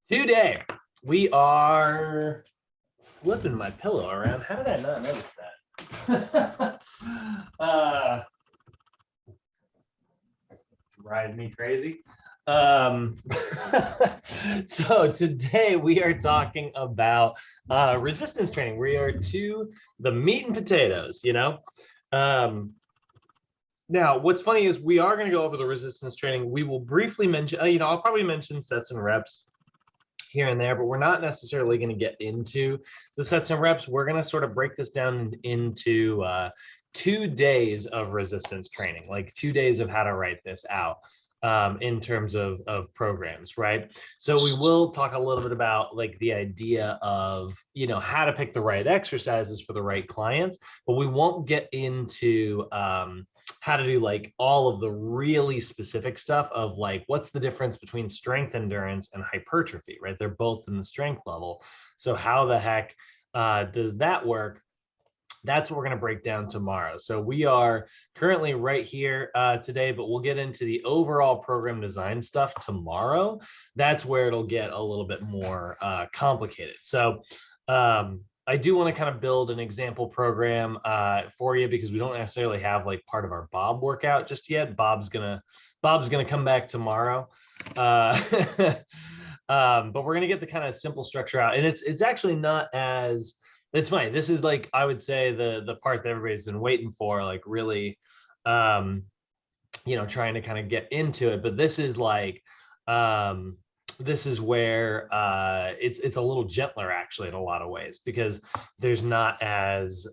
Today, we are flipping my pillow around. How did I not notice that? It's driving me crazy. So today we are talking about resistance training. We are to the meat and potatoes, Now, what's funny is we are going to go over the resistance training. We will briefly mention, I'll probably mention sets and reps here and there, but we're not necessarily going to get into the sets and reps. We're going to sort of break this down into 2 days of resistance training, like 2 days of how to write this out in terms of programs, right? So we will talk a little bit about like the idea of, how to pick the right exercises for the right clients, but we won't get into how to do like all of the really specific stuff of like, what's the difference between strength endurance and hypertrophy, right? They're both in the strength level. So how the heck does that work? That's what we're going to break down tomorrow. So we are currently right here today, but we'll get into the overall program design stuff tomorrow. That's where it'll get a little bit more complicated. So I do want to kind of build an example program for you because we don't necessarily have like part of our Bob workout just yet. Bob's gonna come back tomorrow. But we're gonna get the kind of simple structure out, and it's actually not as, it's funny. This is like, I would say the part that everybody's been waiting for, like really, trying to kind of get into it. But this is like, this is where it's a little gentler actually in a lot of ways, because there's not as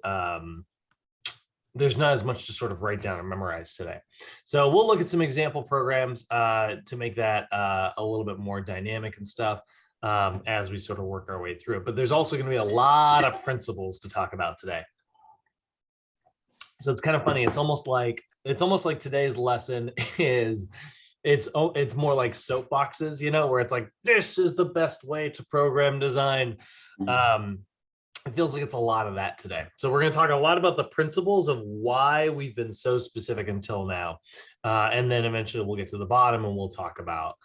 much to sort of write down and memorize today. So we'll look at some example programs to make that a little bit more dynamic and stuff as we sort of work our way through it. But there's also going to be a lot of principles to talk about today. So it's kind of funny. It's almost like today's lesson is, it's more like soapboxes, where it's like, this is the best way to program design. It feels like it's a lot of that today. So we're going to talk a lot about the principles of why we've been so specific until now. And then eventually we'll get to the bottom and we'll talk about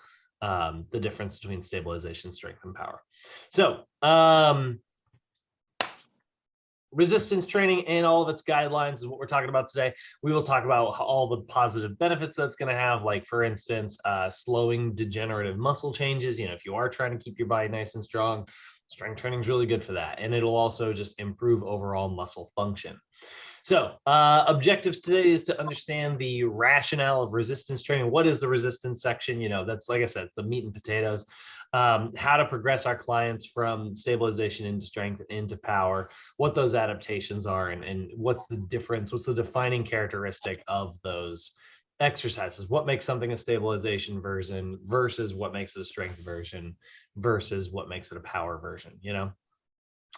the difference between stabilization, strength, and power. So resistance training and all of its guidelines is what we're talking about today. We will talk about all the positive benefits that's going to have, like for instance, slowing degenerative muscle changes. If you are trying to keep your body nice and strong, strength training is really good for that. And it'll also just improve overall muscle function. So objectives today is to understand the rationale of resistance training. What is the resistance section? That's, like I said, it's the meat and potatoes. How to progress our clients from stabilization into strength and into power, what those adaptations are, and what's the difference, what's the defining characteristic of those exercises, what makes something a stabilization version versus what makes it a strength version versus what makes it a power version,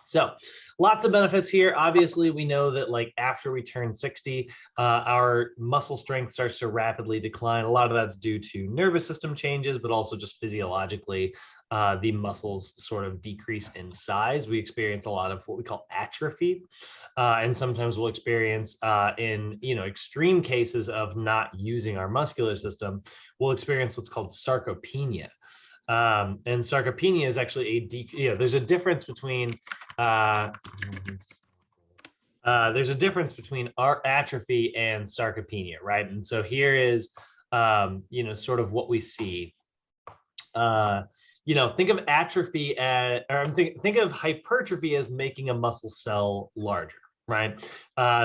So lots of benefits here. Obviously, we know that like after we turn 60, our muscle strength starts to rapidly decline. A lot of that's due to nervous system changes, but also just physiologically, the muscles sort of decrease in size. We experience a lot of what we call atrophy. And sometimes we'll experience in extreme cases of not using our muscular system, we'll experience what's called sarcopenia. And sarcopenia is actually there's a difference between our atrophy and sarcopenia, right? And so here is sort of what we see. Think of atrophy as, or think of hypertrophy as making a muscle cell larger, right?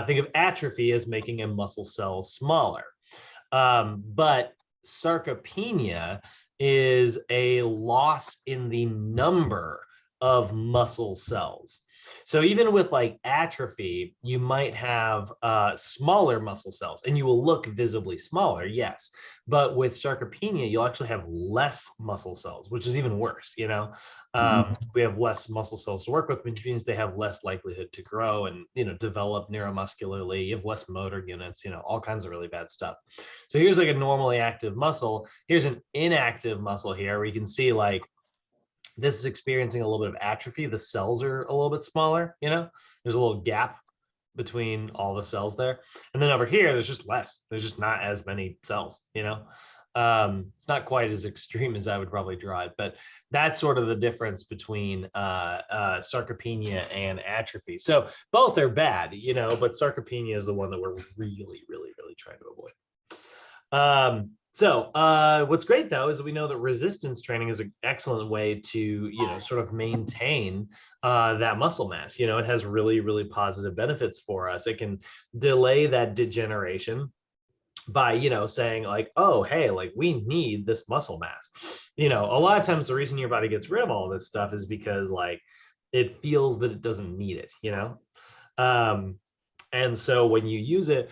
Think of atrophy as making a muscle cell smaller. But sarcopenia is a loss in the number of muscle cells. So even with like atrophy, you might have smaller muscle cells and you will look visibly smaller, yes. But with sarcopenia, you'll actually have less muscle cells, which is even worse, We have less muscle cells to work with, which means they have less likelihood to grow and, develop neuromuscularly. You have less motor units, all kinds of really bad stuff. So here's like a normally active muscle. Here's an inactive muscle here where you can see like, this is experiencing a little bit of atrophy. The cells are a little bit smaller, there's a little gap between all the cells there. And then over here, there's just less, there's just not as many cells, It's not quite as extreme as I would probably draw it, but that's sort of the difference between sarcopenia and atrophy. So both are bad, you know, but sarcopenia is the one that we're really trying to avoid. What's great though is that we know that resistance training is an excellent way to, you know, sort of maintain that muscle mass. You know, it has really positive benefits for us. It can delay that degeneration by, you know, saying like, oh, hey, like we need this muscle mass. You know, a lot of times the reason your body gets rid of all this stuff is because like it feels that it doesn't need it, you know? And so when you use it,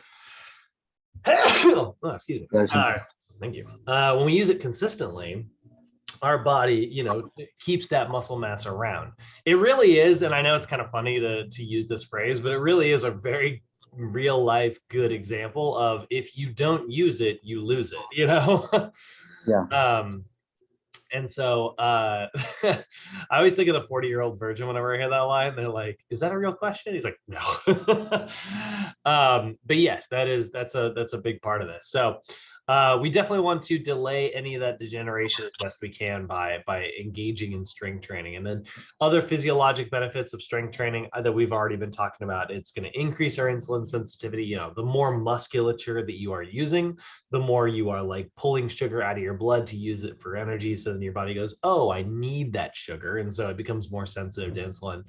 oh, excuse me. Thank you. When we use it consistently, our body, you know, keeps that muscle mass around. It really is, and I know it's kind of funny to use this phrase, but it really is a very real life good example of if you don't use it, you lose it, you know? Yeah. And so I always think of the 40-year-old virgin whenever I hear that line. They're like, is that a real question? He's like, no. But yes, that's a big part of this. So we definitely want to delay any of that degeneration as best we can by engaging in strength training. And then other physiologic benefits of strength training that we've already been talking about, it's going to increase our insulin sensitivity. You know, the more musculature that you are using, the more you are like pulling sugar out of your blood to use it for energy. So then your body goes, oh, I need that sugar. And so it becomes more sensitive to insulin.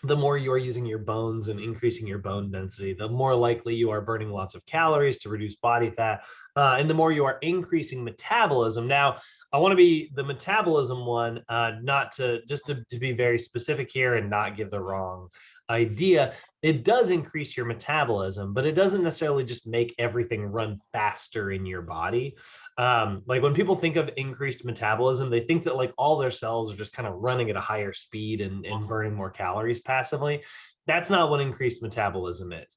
The more you are using your bones and increasing your bone density, the more likely you are burning lots of calories to reduce body fat. And the more you are increasing metabolism. Now, I want to be the metabolism one, not to just to be very specific here and not give the wrong idea. It does increase your metabolism, but it doesn't necessarily just make everything run faster in your body. Like when people think of increased metabolism, they think that like all their cells are just kind of running at a higher speed and burning more calories passively. That's not what increased metabolism is.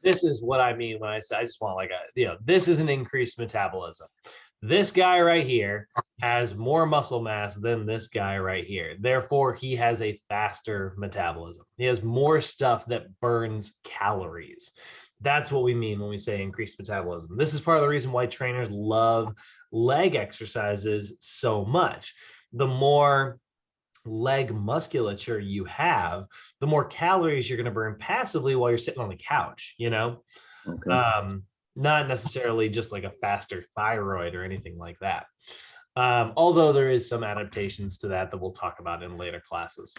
This is what I mean when I say I just want like a, you know, this is an increased metabolism. This guy right here has more muscle mass than this guy right here. Therefore, he has a faster metabolism. He has more stuff that burns calories. That's what we mean when we say increased metabolism. This is part of the reason why trainers love leg exercises so much. The more leg musculature you have, the more calories you're going to burn passively while you're sitting on the couch, you know? Okay. Not necessarily just like a faster thyroid or anything like that. Although there is some adaptations to that we'll talk about in later classes.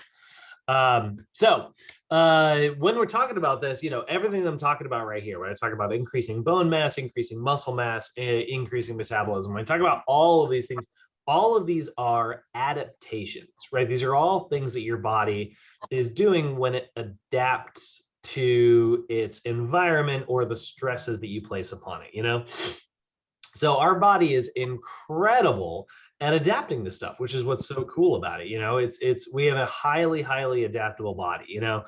When we're talking about this, you know, everything that I'm talking about right here, when I talk about increasing bone mass, increasing muscle mass, increasing metabolism, when I talk about all of these things, all of these are adaptations, right? These are all things that your body is doing when it adapts to its environment or the stresses that you place upon it, you know? So our body is incredible at adapting to stuff, which is what's so cool about it. You know, we have a highly adaptable body. You know,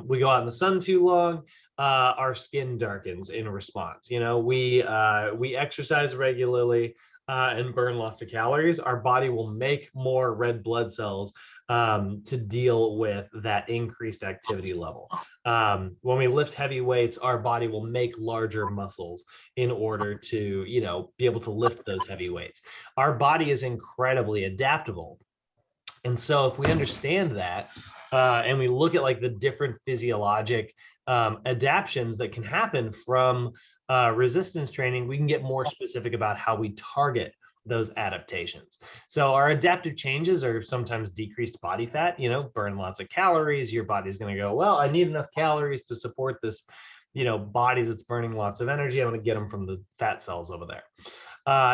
we go out in the sun too long, our skin darkens in response. You know, we exercise regularly and burn lots of calories. Our body will make more red blood cells to deal with that increased activity level. When we lift heavy weights, our body will make larger muscles in order to, you know, be able to lift those heavy weights. Our body is incredibly adaptable. And so if we understand that and we look at like the different physiologic adaptations that can happen from resistance training, we can get more specific about how we target those adaptations. So our adaptive changes are sometimes decreased body fat, you know, burn lots of calories. Your body's going to go, well, I need enough calories to support this, you know, body that's burning lots of energy. I'm going to get them from the fat cells over there.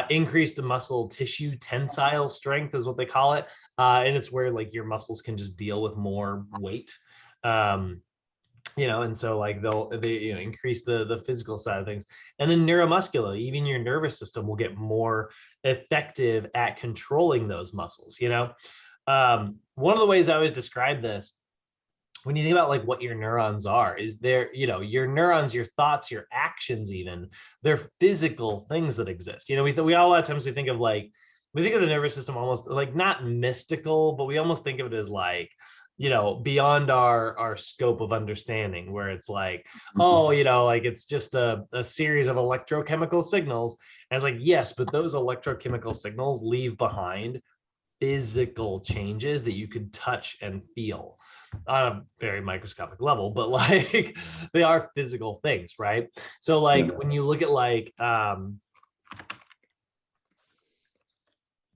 Increased muscle tissue tensile strength is what they call it. And it's where like your muscles can just deal with more weight. You know, and so like they you know, increase the physical side of things. And then neuromuscular, even your nervous system will get more effective at controlling those muscles, you know. One of the ways I always describe this, when you think about like what your neurons are, is there, you know, your neurons, your thoughts, your actions, even they're physical things that exist. You know, we all a lot of times we think of the nervous system almost like not mystical, but we almost think of it as like you know, beyond our scope of understanding, where it's like, oh, you know, like it's just a series of electrochemical signals. And it's like, yes, but those electrochemical signals leave behind physical changes that you can touch and feel on a very microscopic level, but like they are physical things, right? So like when you look at like let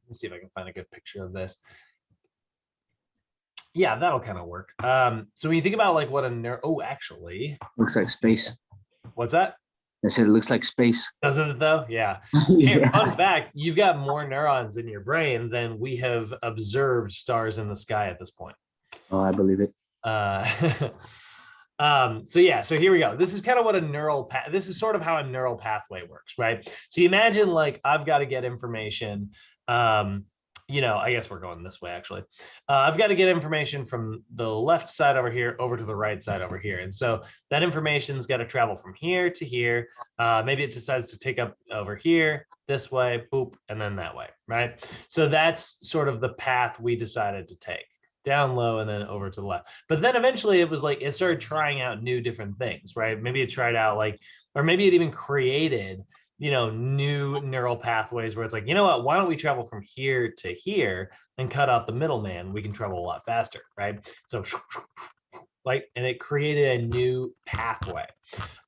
me see if I can find a good picture of this. Yeah, that'll kind of work. So when you think about like what a actually looks like space. What's that? I said it looks like space. Doesn't it though? Yeah. Yeah. Hey, fun fact, you've got more neurons in your brain than we have observed stars in the sky at this point. Oh, I believe it. So yeah, so here we go. This is kind of what a neural path, this is sort of how a neural pathway works, right? So you imagine like I've got to get information. You know, I guess we're going this way actually. I've got to get information from the left side over here over to the right side over here. And so that information's got to travel from here to here. Maybe it decides to take up over here, this way, boop, and then that way, right? So that's sort of the path we decided to take. Down low and then over to the left. But then eventually it was like it started trying out new different things, right? Maybe it tried out like, or maybe it even created, you know, new neural pathways where it's like, you know what, why don't we travel from here to here and cut out the middleman? We can travel a lot faster, right? So like, and it created a new pathway.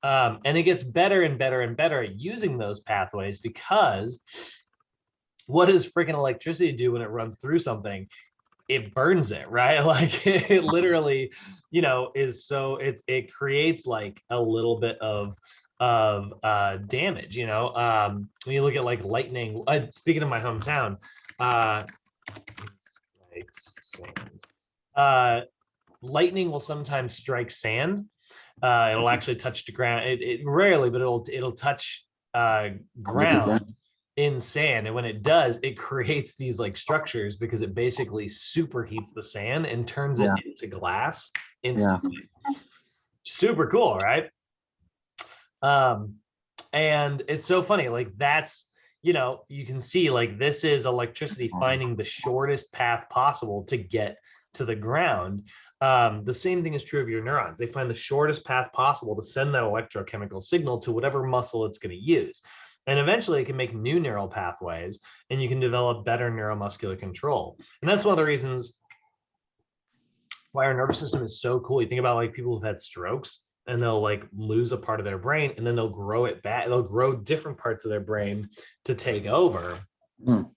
And it gets better and better and better at using those pathways, because what does freaking electricity do when it runs through something? It burns it, right? Like it literally, you know, is so it creates like a little bit of damage, you know. When you look at like lightning, speaking of my hometown, lightning will sometimes strike sand. It'll actually touch the ground. It rarely, but it'll touch ground in sand, and when it does, it creates these like structures because it basically superheats the sand and turns it into glass instantly. Super cool, right? And it's so funny, like that's, you know, you can see like this is electricity finding the shortest path possible to get to the ground. The same thing is true of your neurons. They find the shortest path possible to send that electrochemical signal to whatever muscle it's going to use. And eventually it can make new neural pathways and you can develop better neuromuscular control. And that's one of the reasons why our nervous system is so cool. You think about like people who've had strokes and they'll like lose a part of their brain and then they'll grow it back. They'll grow different parts of their brain to take over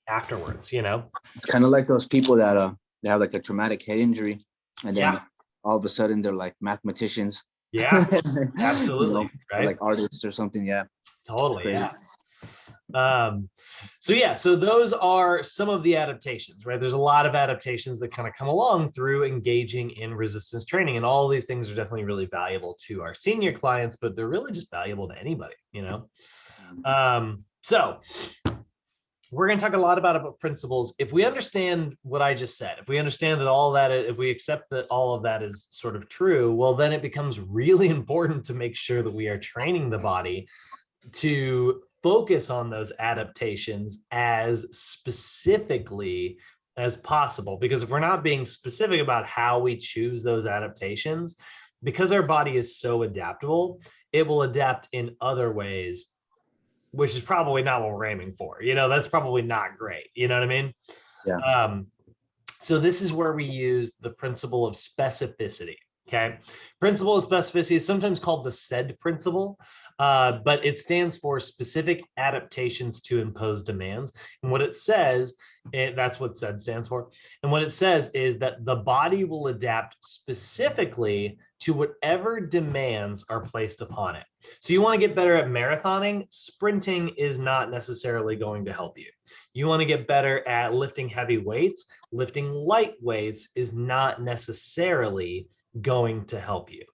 afterwards, you know? It's kind of like those people that they have like a traumatic head injury and then all of a sudden they're like mathematicians. Yeah, absolutely. You know, right? Like artists or something. Yeah. Totally. Yeah. So those are some of the adaptations, right? There's a lot of adaptations that kind of come along through engaging in resistance training, and all of these things are definitely really valuable to our senior clients, but they're really just valuable to anybody, you know? So we're going to talk a lot about principles. If we understand what I just said, if we understand that all that, if we accept that all of that is sort of true, well, then it becomes really important to make sure that we are training the body to focus on those adaptations as specifically as possible. Because if we're not being specific about how we choose those adaptations, because our body is so adaptable, it will adapt in other ways, which is probably not what we're aiming for. You know, that's probably not great. You know what I mean? Yeah. So this is where we use the principle of specificity. Okay. Principle of specificity is sometimes called the SAID principle, but it stands for specific adaptations to impose demands. And what it says, that's what SAID stands for. And what it says is that the body will adapt specifically to whatever demands are placed upon it. So you want to get better at marathoning, sprinting is not necessarily going to help you. You want to get better at lifting heavy weights, lifting light weights is not necessarily going to help you.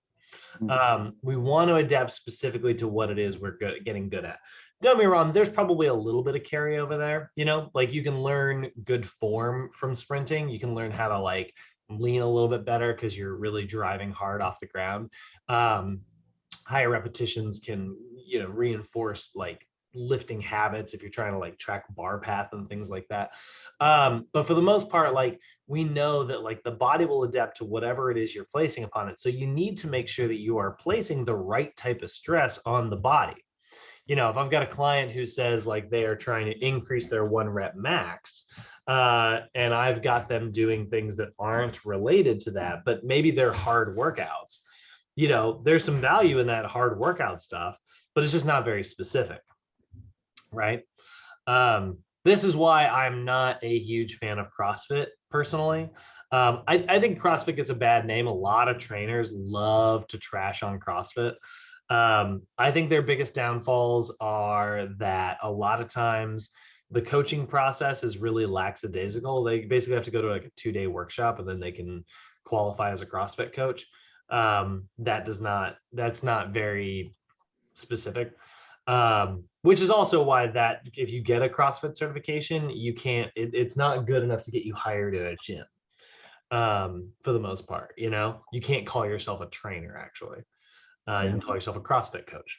We want to adapt specifically to what it is we're getting good at. Don't get me wrong, there's probably a little bit of carryover there, you know, like you can learn good form from sprinting. You can learn how to like lean a little bit better because you're really driving hard off the ground. Higher repetitions can, you know, reinforce like lifting habits, if you're trying to like track bar path and things like that. But for the most part, like we know that like the body will adapt to whatever it is you're placing upon it. So you need to make sure that you are placing the right type of stress on the body. You know, if I've got a client who says like they are trying to increase their 1 rep max, and I've got them doing things that aren't related to that, but maybe they're hard workouts, you know, there's some value in that hard workout stuff, but it's just not very specific, right? This is why I'm not a huge fan of CrossFit personally. I think CrossFit gets a bad name. A lot of trainers love to trash on CrossFit. I think their biggest downfalls are that a lot of times the coaching process is really lackadaisical. They basically have to go to like a 2-day workshop and then they can qualify as a CrossFit coach. That's not very specific. Which is also why that if you get a CrossFit certification, you can't, it's not good enough to get you hired in a gym. For the most part, you know, you can't call yourself a trainer actually. You can call yourself a CrossFit coach.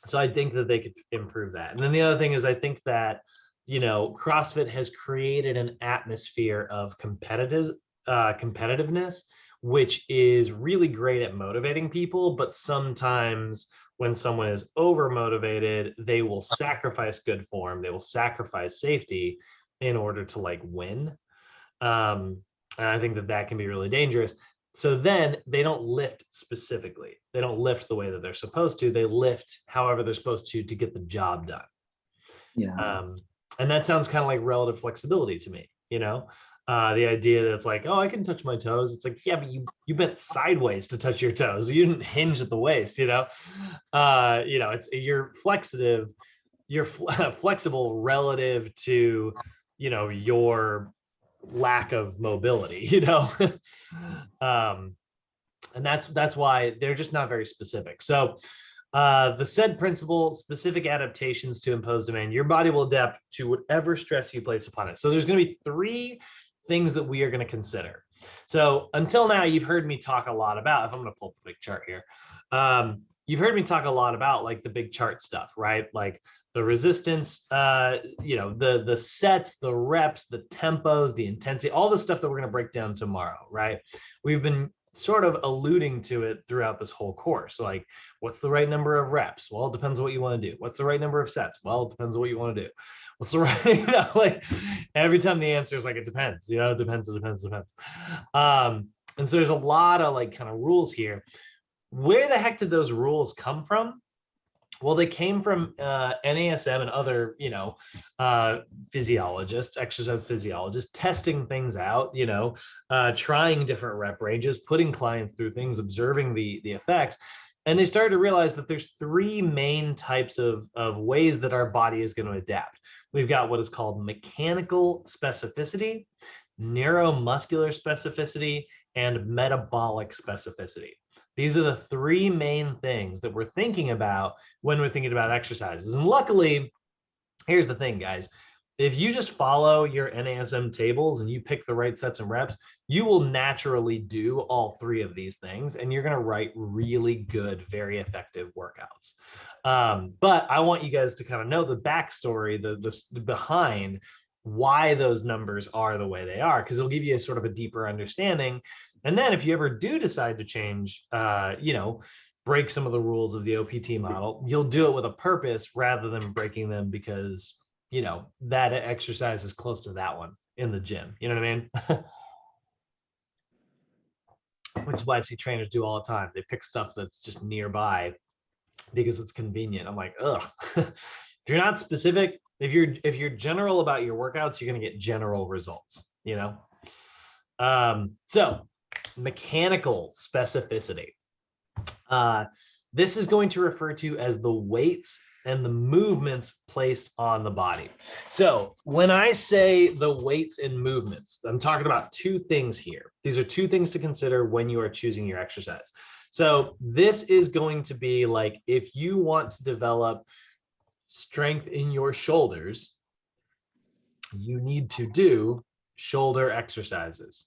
So I think that they could improve that. And then the other thing is I think that, you know, CrossFit has created an atmosphere of competitiveness, which is really great at motivating people. But sometimes when someone is over motivated, they will sacrifice good form. They will sacrifice safety in order to like win. And I think that that can be really dangerous. So then they don't lift specifically. They don't lift the way that they're supposed to. They lift however they're supposed to get the job done. Yeah. And that sounds kind of like relative flexibility to me, you know, the idea that it's like, oh, I can touch my toes. It's like, yeah, but you bent sideways to touch your toes. You didn't hinge at the waist, you know, it's you're flexible relative to, you know, your lack of mobility, you know. And that's why they're just not very specific. So the said principle, specific adaptations to impose demand, your body will adapt to whatever stress you place upon it. So there's going to be 3 things that we are going to consider. So until now, you've heard me talk a lot about, if I'm going to pull up the big chart here, you've heard me talk a lot about like the big chart stuff, right? Like the resistance, you know, the sets, the reps, the tempos, the intensity, all the stuff that we're going to break down tomorrow, right? We've been sort of alluding to it throughout this whole course. Like, what's the right number of reps? Well, it depends on what you want to do. What's the right number of sets? Well, it depends on what you want to do. What's the right, you know, like every time the answer is like, it depends, you know, it depends. And so there's a lot of like kind of rules here. Where the heck did those rules come from? Well, they came from NASM and other, you know, physiologists, exercise physiologists, testing things out, you know, trying different rep ranges, putting clients through things, observing the effects. And they started to realize that there's 3 main types of ways that our body is going to adapt. We've got what is called mechanical specificity, neuromuscular specificity, and metabolic specificity. These are the 3 main things that we're thinking about when we're thinking about exercises. And luckily, here's the thing, guys. If you just follow your NASM tables and you pick the right sets and reps, you will naturally do all 3 of these things, and you're going to write really good, very effective workouts. But I want you guys to kind of know the backstory, the behind why those numbers are the way they are, because it'll give you a sort of a deeper understanding. And then if you ever do decide to change, you know, break some of the rules of the OPT model, you'll do it with a purpose rather than breaking them because, you know, that exercise is close to that one in the gym. You know what I mean? Which is why I see trainers do all the time. They pick stuff that's just nearby because it's convenient. I'm like, ugh. If you're not specific, if you're general about your workouts, you're going to get general results, you know? So mechanical specificity. This is going to refer to as the weights and the movements placed on the body. So when I say the weights and movements, I'm talking about 2 things here. These are 2 things to consider when you are choosing your exercise. So this is going to be like, if you want to develop strength in your shoulders, you need to do shoulder exercises.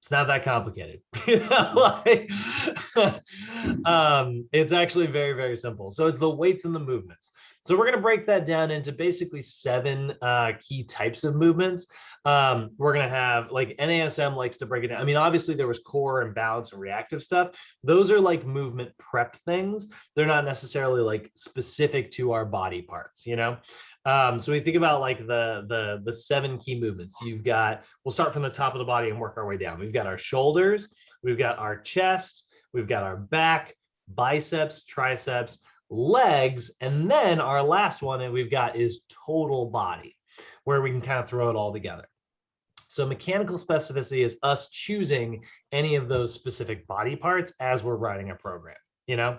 It's not that complicated. It's actually very, very simple. So it's the weights and the movements. So we're going to break that down into basically 7 key types of movements. We're going to have, like, NASM likes to break it down. I mean, obviously there was core and balance and reactive stuff. Those are like movement prep things. They're not necessarily like specific to our body parts, you know? So we think about like the 7 key movements. We'll start from the top of the body and work our way down. We've got our shoulders, we've got our chest, we've got our back, biceps, triceps, legs, and then our last one that we've got is total body, where we can kind of throw it all together. So mechanical specificity is us choosing any of those specific body parts as we're writing a program, you know?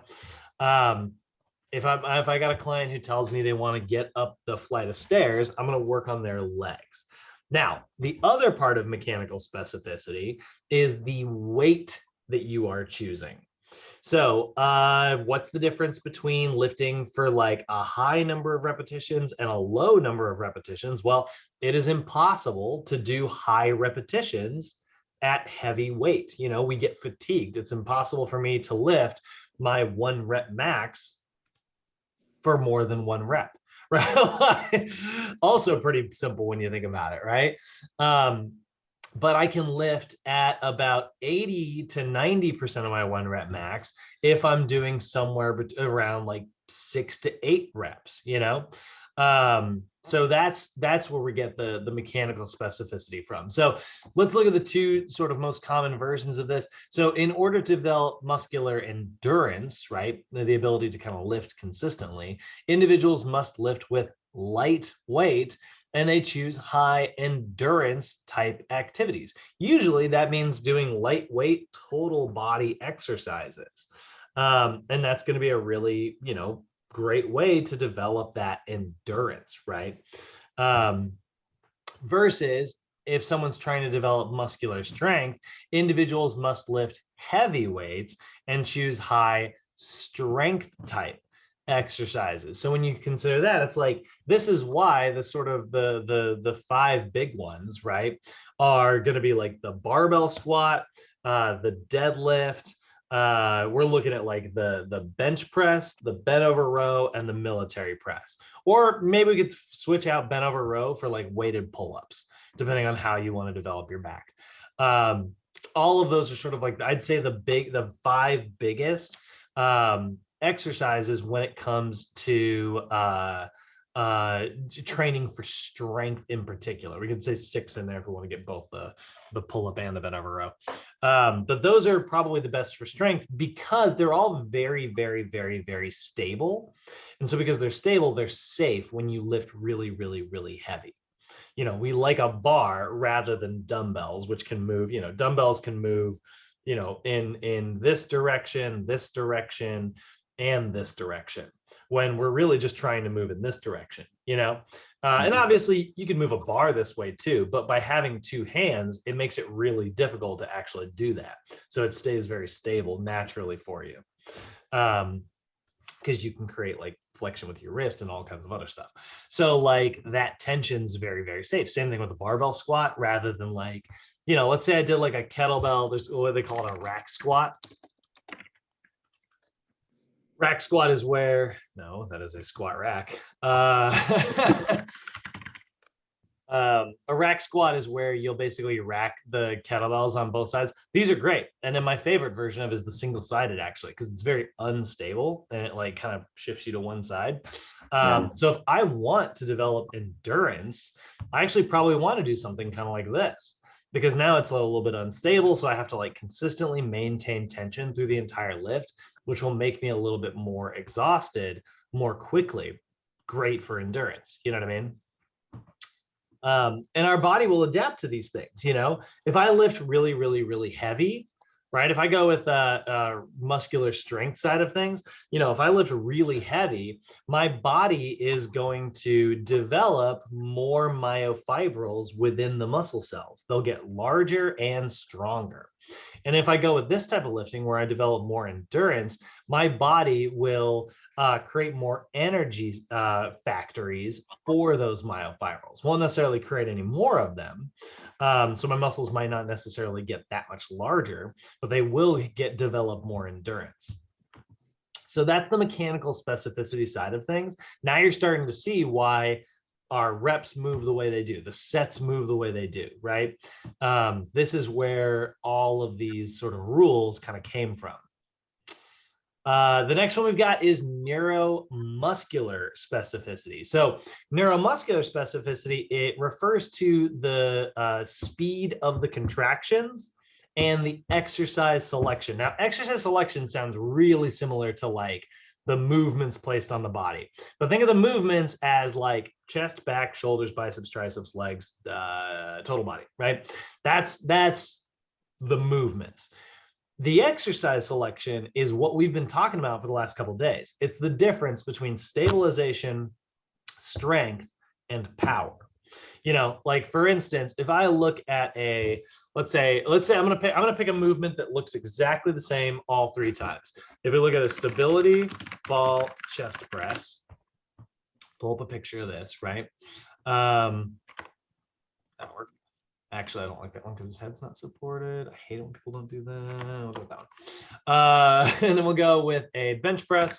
If I got a client who tells me they want to get up the flight of stairs, I'm going to work on their legs. Now, the other part of mechanical specificity is the weight that you are choosing. So what's the difference between lifting for like a high number of repetitions and a low number of repetitions? Well, it is impossible to do high repetitions at heavy weight. You know, we get fatigued. It's impossible for me to lift my 1 rep max for more than 1 rep, right? Also pretty simple when you think about it, right? But I can lift at about 80 to 90% of my 1 rep max if I'm doing somewhere around like 6 to 8 reps, you know? So that's where we get the mechanical specificity from. So let's look at the 2 sort of most common versions of this. So in order to develop muscular endurance, right, the ability to kind of lift consistently, individuals must lift with light weight, and they choose high endurance type activities. Usually that means doing lightweight total body exercises. And that's going to be a really, you know, great way to develop that endurance, right? Versus if someone's trying to develop muscular strength, individuals must lift heavy weights and choose high strength type exercises. So when you consider that, it's like, this is why the sort of the 5 big ones, right, are going to be like the barbell squat, the deadlift. We're looking at like the bench press, the bent over row, and the military press. Or maybe we could switch out bent over row for like weighted pull-ups, depending on how you want to develop your back. All of those are sort of like, I'd say the 5 biggest exercises when it comes to training for strength in particular. We could say 6 in there if we want to get both the pull-up and the bent over row. But those are probably the best for strength because they're all very, very, very, very stable. And so because they're stable, they're safe when you lift really, really, really heavy. You know, we like a bar rather than dumbbells, which can move, you know, dumbbells can move, you know, in this direction, and this direction, when we're really just trying to move in this direction, you know? And obviously you can move a bar this way too, but by having 2 hands, it makes it really difficult to actually do that. So it stays very stable naturally for you. Because you can create like flexion with your wrist and all kinds of other stuff. So like that tension's very, very safe. Same thing with the barbell squat, rather than like, you know, let's say I did like a kettlebell, there's what they call it, a rack squat. Rack squat is where, no, that is a squat rack. A rack squat is where you'll basically rack the kettlebells on both sides. These are great. And then my favorite version of is the single-sided, actually, because it's very unstable and it like kind of shifts you to one side. So if I want to develop endurance, I actually probably want to do something kind of like this, because now it's a little bit unstable. So I have to like consistently maintain tension through the entire lift, which will make me a little bit more exhausted more quickly. Great for endurance. You know what I mean? And our body will adapt to these things. You know, if I lift really, really, really heavy, right? If I go with muscular strength side of things, you know, if I lift really heavy, my body is going to develop more myofibrils within the muscle cells. They'll get larger and stronger. And if I go with this type of lifting where I develop more endurance, my body will create more energy factories for those myofibrils. Won't necessarily create any more of them. So my muscles might not necessarily get that much larger, but they will develop more endurance. So that's the mechanical specificity side of things. Now you're starting to see why our reps move the way they do, the sets move the way they do, right? This is where all of these sort of rules kind of came from. The next one we've got is neuromuscular specificity. So neuromuscular specificity, it refers to the speed of the contractions and the exercise selection. Now, exercise selection sounds really similar to like the movements placed on the body. But think of the movements as like chest, back, shoulders, biceps, triceps, legs, total body, right? That's the movements. The exercise selection is what we've been talking about for the last couple of days. It's the difference between stabilization, strength, and power. You know, like for instance, if I look at a, let's say I'm gonna pick a movement that looks exactly the same all 3 times. If we look at a stability ball chest press, pull up a picture of this, right? That'll work. Actually, I don't like that one because his head's not supported. I hate it when people don't do that. We'll go with that one. And then we'll go with a bench press.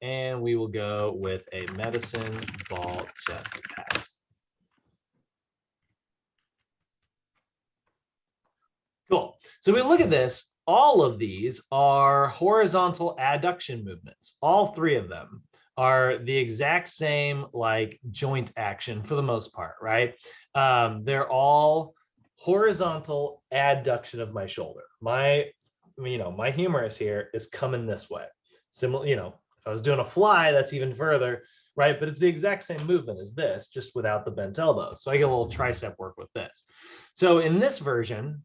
And we will go with a medicine ball chest press. Cool. So we look at this. All of these are horizontal adduction movements. All 3 of them are the exact same like joint action for the most part, right? They're all horizontal adduction of my shoulder. My humerus here is coming this way. Similar, if I was doing a fly, that's even further, right? But it's the exact same movement as this, just without the bent elbows. So I get a little tricep work with this. So in this version,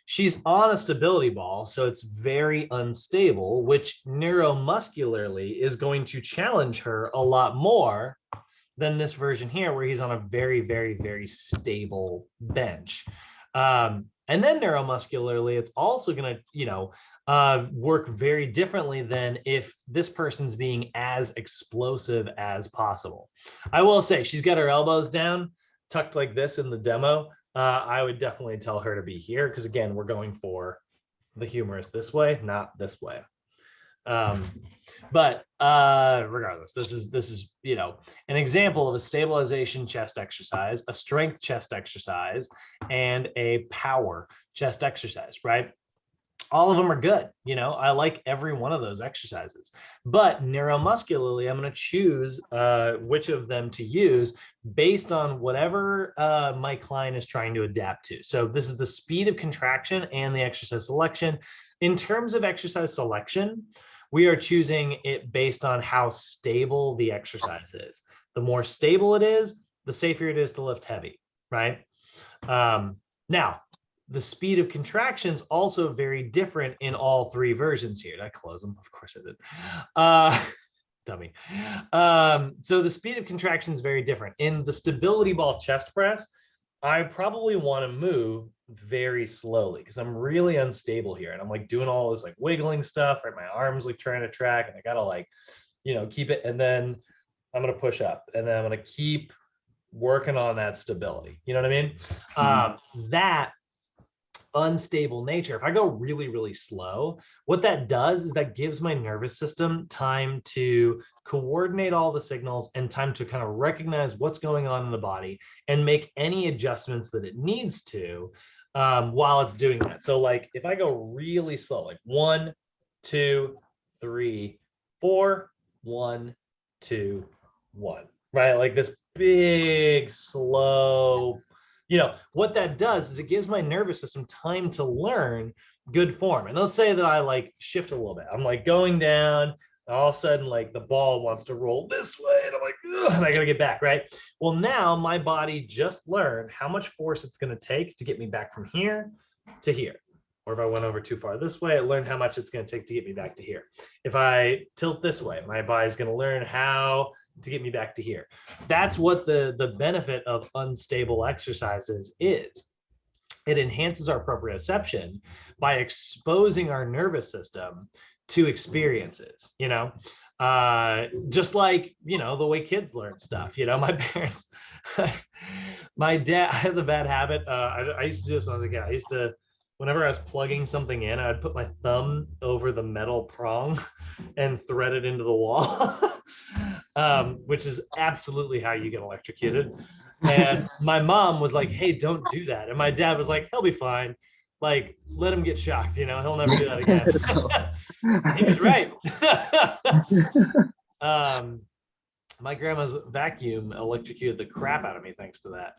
she's on a stability ball, so it's very unstable, which neuromuscularly is going to challenge her a lot more than this version here, where he's on a very, very, very stable bench. And then neuromuscularly, it's also going to, work very differently than if this person's being as explosive as possible. I will say she's got her elbows down, tucked like this in the demo. I would definitely tell her to be here because, again, we're going for the humerus this way, not this way. But regardless, this is an example of a stabilization chest exercise, a strength chest exercise, and a power chest exercise, right? All of them are good. I like every one of those exercises, but neuromuscularly, I'm going to choose which of them to use based on whatever my client is trying to adapt to. So this is the speed of contraction and the exercise selection. In terms of exercise selection, we are choosing it based on how stable the exercise is. The more stable it is, the safer it is to lift heavy, right? Now, the speed of contraction is also very different in all 3 versions here. Did I close them? Of course I did. Dummy. So the speed of contraction is very different. In the stability ball chest press, I probably want to move very slowly because I'm really unstable here. And I'm like doing all this like wiggling stuff, right? My arms like trying to track and I got to like, keep it. And then I'm going to push up and then I'm going to keep working on that stability. You know what I mean? That unstable nature, if I go really, really slow, what that does is that gives my nervous system time to coordinate all the signals and time to kind of recognize what's going on in the body and make any adjustments that it needs to while it's doing that. So like if I go really slow, like 1, 2, 3, 4, 1, 2, 1, right? Like this big, slow, what that does is it gives my nervous system time to learn good form. And let's say that I like shift a little bit. I'm like going down, and all of a sudden like the ball wants to roll this way and I'm like, ugh, and I gotta get back, right? Well, now my body just learned how much force it's gonna take to get me back from here to here. Or if I went over too far this way, it learned how much it's gonna take to get me back to here. If I tilt this way, my body's gonna learn how to get me back to here. That's what the benefit of unstable exercises is. It enhances our proprioception by exposing our nervous system to experiences, just like, the way kids learn stuff. My parents, my dad, I have the bad habit. I used to do this when I was a kid. Whenever I was plugging something in, I'd put my thumb over the metal prong and thread it into the wall, which is absolutely how you get electrocuted. And my mom was like, hey, don't do that. And my dad was like, he'll be fine. Like, let him get shocked, he'll never do that again. He was right. My grandma's vacuum electrocuted the crap out of me thanks to that.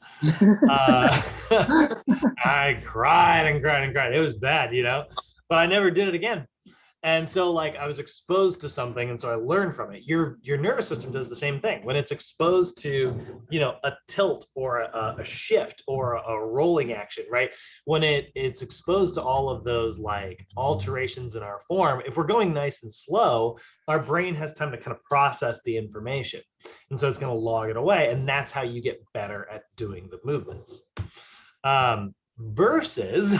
I cried and cried and cried. It was bad, but I never did it again. And so like I was exposed to something, and so I learned from it. Your nervous system does the same thing. When it's exposed to, a tilt or a shift or a rolling action, right? When it's exposed to all of those like alterations in our form, if we're going nice and slow, our brain has time to kind of process the information. And so it's going to log it away. And that's how you get better at doing the movements. Versus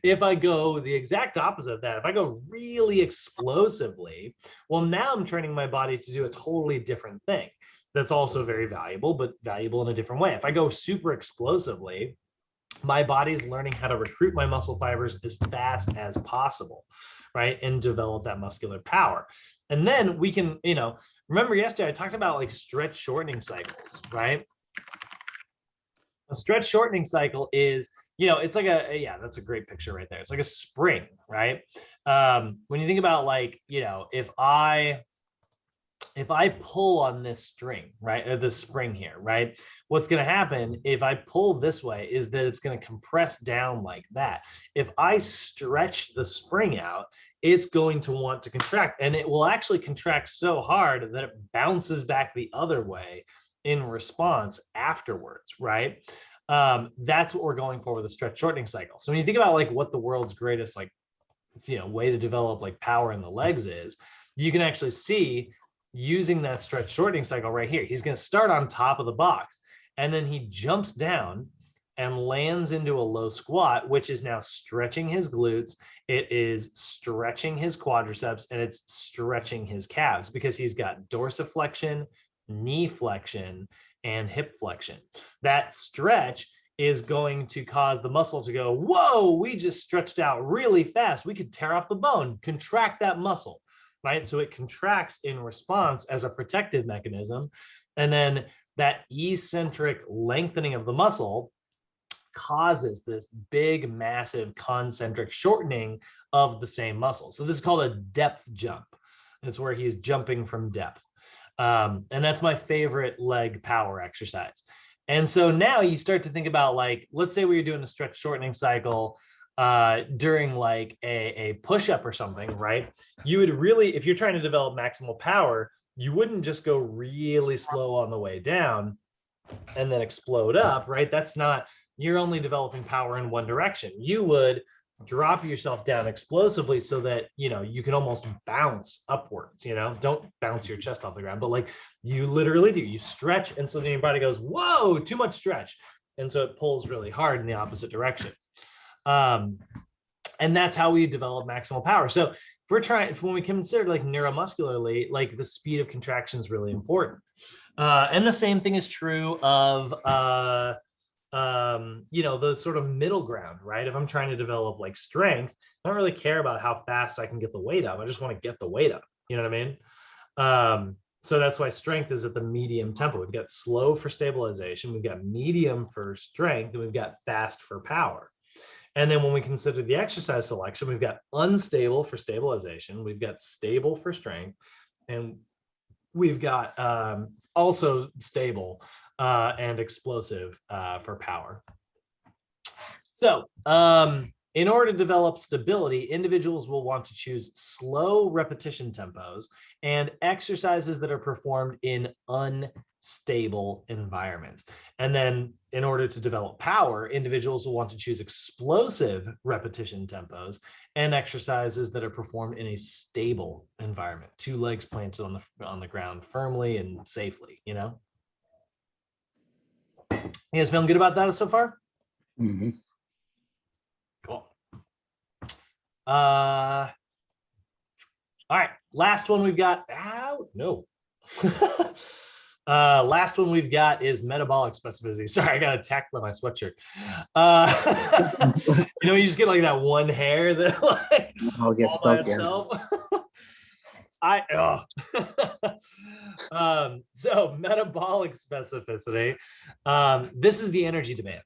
if I go the exact opposite of that, if I go really explosively, well, now I'm training my body to do a totally different thing. That's also very valuable, but valuable in a different way. If I go super explosively, my body's learning how to recruit my muscle fibers as fast as possible, right? And develop that muscular power. And then we can, remember yesterday I talked about like stretch shortening cycles, right? A stretch shortening cycle is, it's like that's a great picture right there. It's like a spring, right? When you think about like, if I pull on this string, right, or this spring here, right, what's going to happen if I pull this way is that it's going to compress down like that. If I stretch the spring out, it's going to want to contract, and it will actually contract so hard that it bounces back the other way in response afterwards, right? That's what we're going for with a stretch shortening cycle. So when you think about like what the world's greatest like way to develop like power in the legs is, you can actually see using that stretch shortening cycle right here. He's going to start on top of the box, and then he jumps down and lands into a low squat, which is now stretching his glutes. It is stretching his quadriceps, and it's stretching his calves because he's got dorsiflexion, knee flexion, and hip flexion. That stretch is going to cause the muscle to go, whoa, we just stretched out really fast. We could tear off the bone, contract that muscle, right? So it contracts in response as a protective mechanism. And then that eccentric lengthening of the muscle causes this big, massive concentric shortening of the same muscle. So this is called a depth jump. It's where he's jumping from depth. And that's my favorite leg power exercise. And so now you start to think about like, let's say we were doing a stretch shortening cycle during like a push-up or something, right? You would really, if you're trying to develop maximal power, you wouldn't just go really slow on the way down and then explode up, right? That's not, you're only developing power in one direction. You would drop yourself down explosively so that, you can almost bounce upwards, don't bounce your chest off the ground, but like you literally do, you stretch. And so then your body goes, whoa, too much stretch. And so it pulls really hard in the opposite direction. And that's how we develop maximal power. So if we're trying, when we consider like neuromuscularly, like the speed of contraction is really important. And the same thing is true of, the sort of middle ground, right? If I'm trying to develop like strength, I don't really care about how fast I can get the weight up. I just want to get the weight up. You know what I mean? So that's why strength is at the medium tempo. We've got slow for stabilization, we've got medium for strength, and we've got fast for power. And then when we consider the exercise selection, we've got unstable for stabilization, we've got stable for strength, and we've got also stable and explosive for power. So In order to develop stability, individuals will want to choose slow repetition tempos and exercises that are performed in unstable environments. And then in order to develop power, individuals will want to choose explosive repetition tempos and exercises that are performed in a stable environment. 2 legs planted on the ground firmly and safely, you know? You guys feeling good about that so far? Mm-hmm. Cool. All right, last one we've got. Last one we've got is metabolic specificity. Sorry, I got attacked by my sweatshirt. You know, you just get like that one hair that like I'll get stuck. So metabolic specificity. This is the energy demand.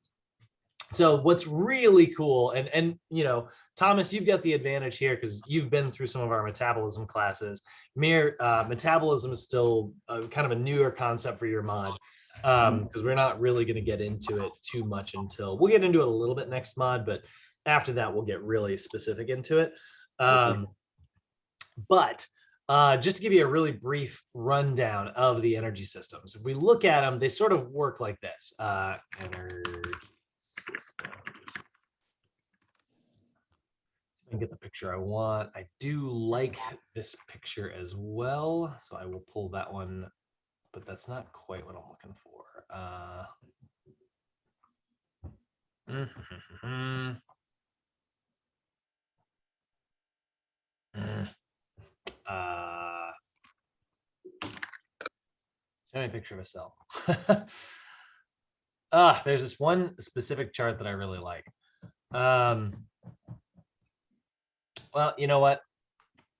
So what's really cool, and you know, Thomas, you've got the advantage here because you've been through some of our metabolism classes. Metabolism is still kind of a newer concept for your mod because we're not really going to get into it too much until we'll get into it a little bit next mod, but after that we'll get really specific into it. But just to give you a really brief rundown of the energy systems, if we look at them, they sort of work like this. Energy systems. And get the picture I want. I do like this picture as well, so I will pull that one, but that's not quite what I'm looking for. Show me a picture of a cell. There's this one specific chart that I really like. Well, you know what?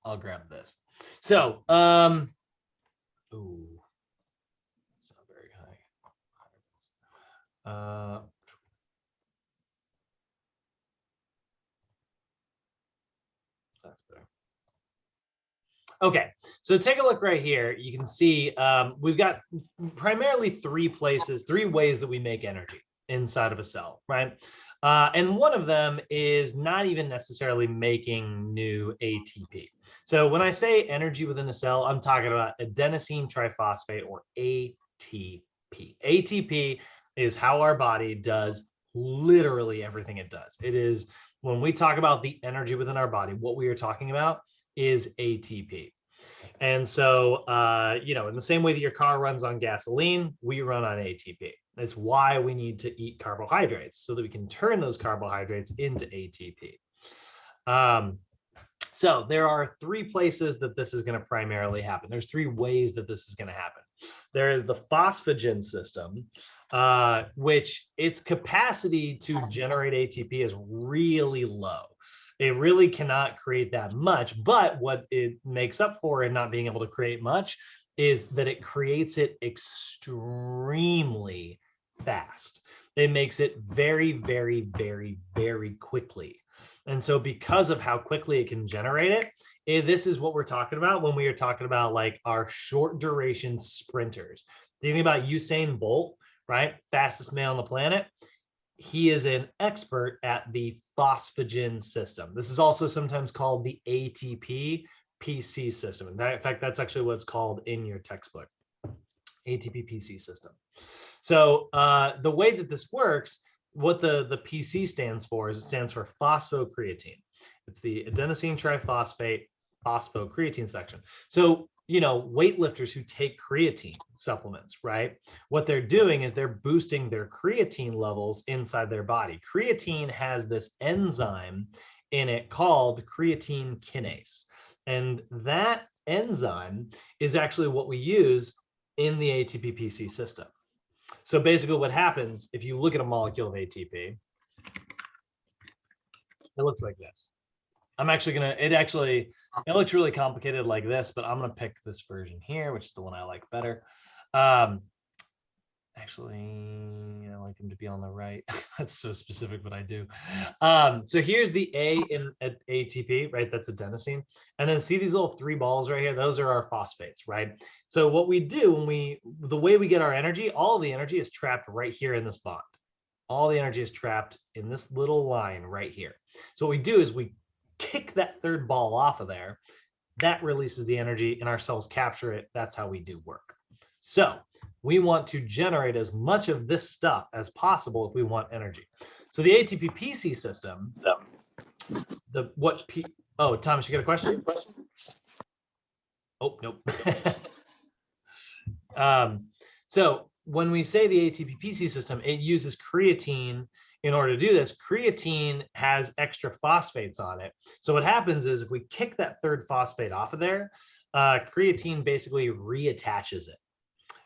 I'll grab this. So, ooh, it's not very high. That's better. Okay, so take a look right here. You can see we've got primarily 3 ways that we make energy inside of a cell, right? And one of them is not even necessarily making new ATP. So when I say energy within a cell, I'm talking about adenosine triphosphate, or ATP. ATP is how our body does literally everything it does. It is, when we talk about the energy within our body, what we are talking about is ATP. And so, you know, in the same way that your car runs on gasoline, we run on ATP. That's why we need to eat carbohydrates, so that we can turn those carbohydrates into ATP. So there are 3 places that this is going to primarily happen. There's 3 ways that this is going to happen. There is the phosphagen system, which its capacity to generate ATP is really low. It really cannot create that much, but what it makes up for in not being able to create much is that it creates it extremely fast. It makes it very, very, very, very quickly. And so because of how quickly it can generate it, this is what we're talking about when we are talking about like our short duration sprinters. Thinking about Usain Bolt, right? Fastest man on the planet. He is an expert at the phosphagen system. This is also sometimes called the Atp Pc system. In fact, that's actually what it's called in your textbook, Atp Pc system. So the way that this works, what the PC stands for is it stands for phosphocreatine. It's the adenosine triphosphate phosphocreatine section. So, you know, weightlifters who take creatine supplements, right? What they're doing is they're boosting their creatine levels inside their body. Creatine has this enzyme in it called creatine kinase. And that enzyme is actually what we use in the ATP Pc system. So basically what happens, if you look at a molecule of ATP, it looks like this. I'm actually gonna, it looks really complicated like this, but I'm gonna pick this version here, which is the one I like better. Actually, I like them to be on the right. That's so specific, but I do. So here's the A in ATP, right? That's adenosine. And then see these little 3 balls right here? Those are our phosphates, right? So what we do when the way we get our energy, all the energy is trapped right here in this bond. All the energy is trapped in this little line right here. So what we do is we kick that third ball off of there. That releases the energy and our cells capture it. That's how we do work. So we want to generate as much of this stuff as possible if we want energy. So the ATP Pc system, oh, Thomas, you got a question? Oh, nope. So when we say the ATP Pc system, it uses creatine in order to do this. Creatine has extra phosphates on it. So what happens is if we kick that third phosphate off of there, creatine basically reattaches it.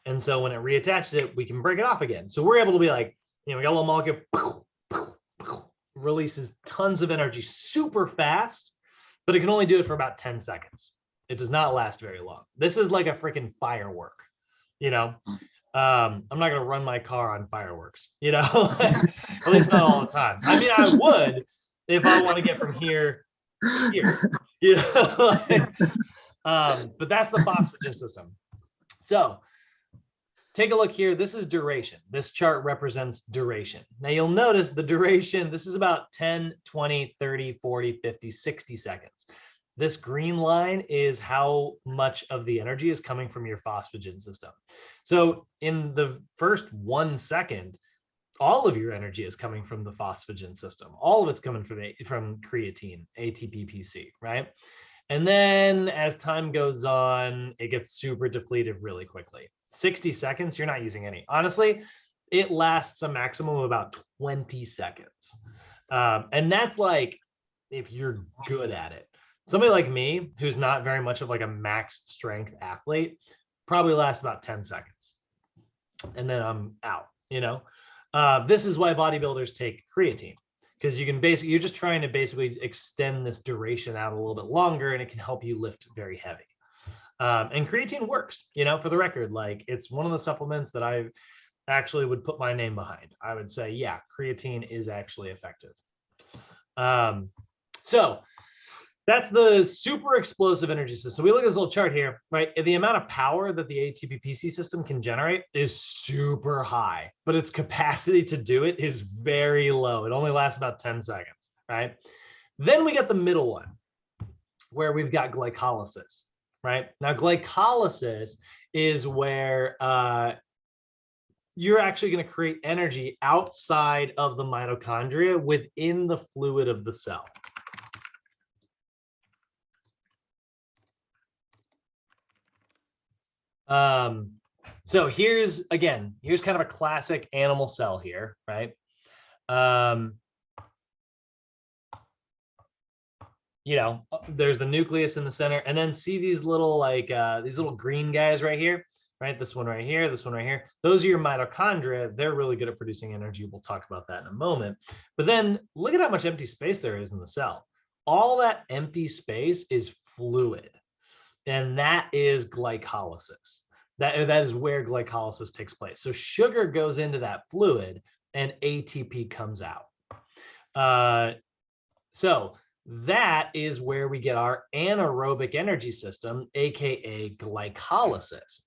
And so when it reattaches it, we can break it off again. So we're able to be like, we got a little molecule, releases tons of energy super fast, but it can only do it for about 10 seconds. It does not last very long. This is like a freaking firework, I'm not going to run my car on fireworks, at least not all the time. I mean, I would if I want to get from here to here, but that's the phosphagen system. So take a look here. This is duration. This chart represents duration. Now you'll notice the duration, this is about 10, 20, 30, 40, 50, 60 seconds. This green line is how much of the energy is coming from your phosphagen system. So in the first 1 second, all of your energy is coming from the phosphagen system. All of it's coming from creatine, ATP Pc, right? And then as time goes on, it gets super depleted really quickly. 60 seconds, you're not using any. Honestly, it lasts a maximum of about 20 seconds. And that's like, if you're good at it. Somebody like me, who's not very much of like a max strength athlete, probably lasts about 10 seconds. And then I'm out, This is why bodybuilders take creatine, because you're just trying to basically extend this duration out a little bit longer, and it can help you lift very heavy. And creatine works, for the record, like it's one of the supplements that I actually would put my name behind. I would say, yeah, creatine is actually effective. So that's the super explosive energy system. So we look at this little chart here, right? The amount of power that the ATP Pc system can generate is super high, but its capacity to do it is very low. It only lasts about 10 seconds, right? Then we got the middle one, where we've got glycolysis, right? Now, glycolysis is where you're actually going to create energy outside of the mitochondria within the fluid of the cell. So here's kind of a classic animal cell here, right? There's the nucleus in the center, and then see these little these little green guys right here, right? This one right here, this one right here. Those are your mitochondria. They're really good at producing energy. We'll talk about that in a moment. But then look at how much empty space there is in the cell. All that empty space is fluid. And that is glycolysis. That is where glycolysis takes place. So sugar goes into that fluid and ATP comes out. So that is where we get our anaerobic energy system, AKA glycolysis.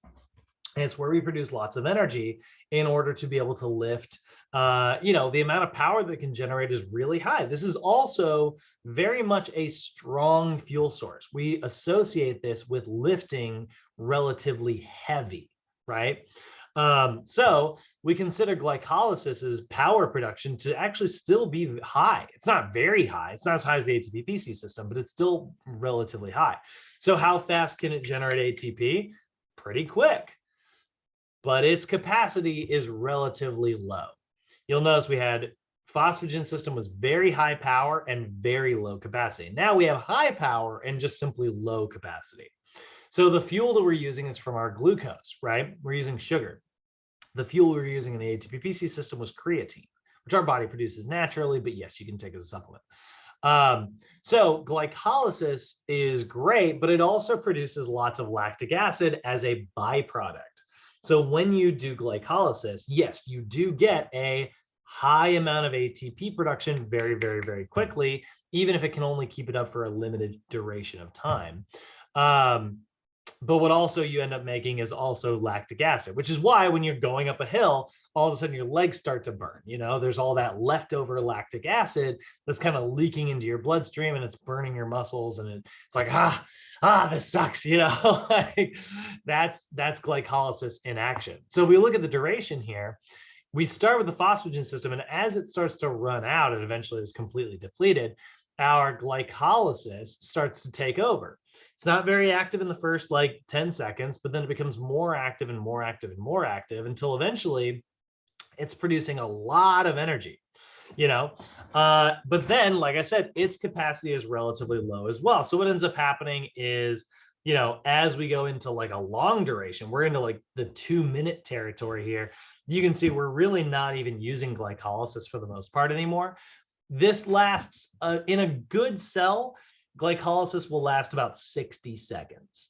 And it's where we produce lots of energy in order to be able to lift. The amount of power that it can generate is really high. This is also very much a strong fuel source. We associate this with lifting relatively heavy, right? So we consider glycolysis as power production to actually still be high. It's not very high. It's not as high as the ATP Pc system, but it's still relatively high. So how fast can it generate ATP? Pretty quick. But its capacity is relatively low. You'll notice we had phosphagen system was very high power and very low capacity. Now we have high power and just simply low capacity. So the fuel that we're using is from our glucose, right? We're using sugar. The fuel we were using in the ATP Pc system was creatine, which our body produces naturally, but yes, you can take as a supplement. So glycolysis is great, but it also produces lots of lactic acid as a byproduct. So when you do glycolysis, yes, you do get a high amount of ATP production very, very, very quickly, even if it can only keep it up for a limited duration of time. But what also you end up making is also lactic acid, which is why when you're going up a hill, all of a sudden your legs start to burn. You know, there's all that leftover lactic acid that's kind of leaking into your bloodstream and it's burning your muscles. And it's like, this sucks, you know, like that's glycolysis in action. So if we look at the duration here, we start with the phosphagen system, and as it starts to run out and eventually is completely depleted, our glycolysis starts to take over. It's not very active in the first like 10 seconds, but then it becomes more active and more active and more active until eventually it's producing a lot of energy, you know. But then, like I said, its capacity is relatively low as well. So what ends up happening is, you know, as we go into like a long duration, we're into like the 2-minute territory here. You can see we're really not even using glycolysis for the most part anymore. This lasts in a good cell, glycolysis will last about 60 seconds.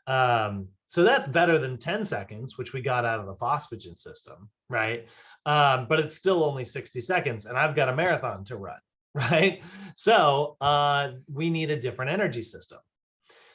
So that's better than 10 seconds, which we got out of the phosphagen system, right? But it's still only 60 seconds and I've got a marathon to run, right? So we need a different energy system.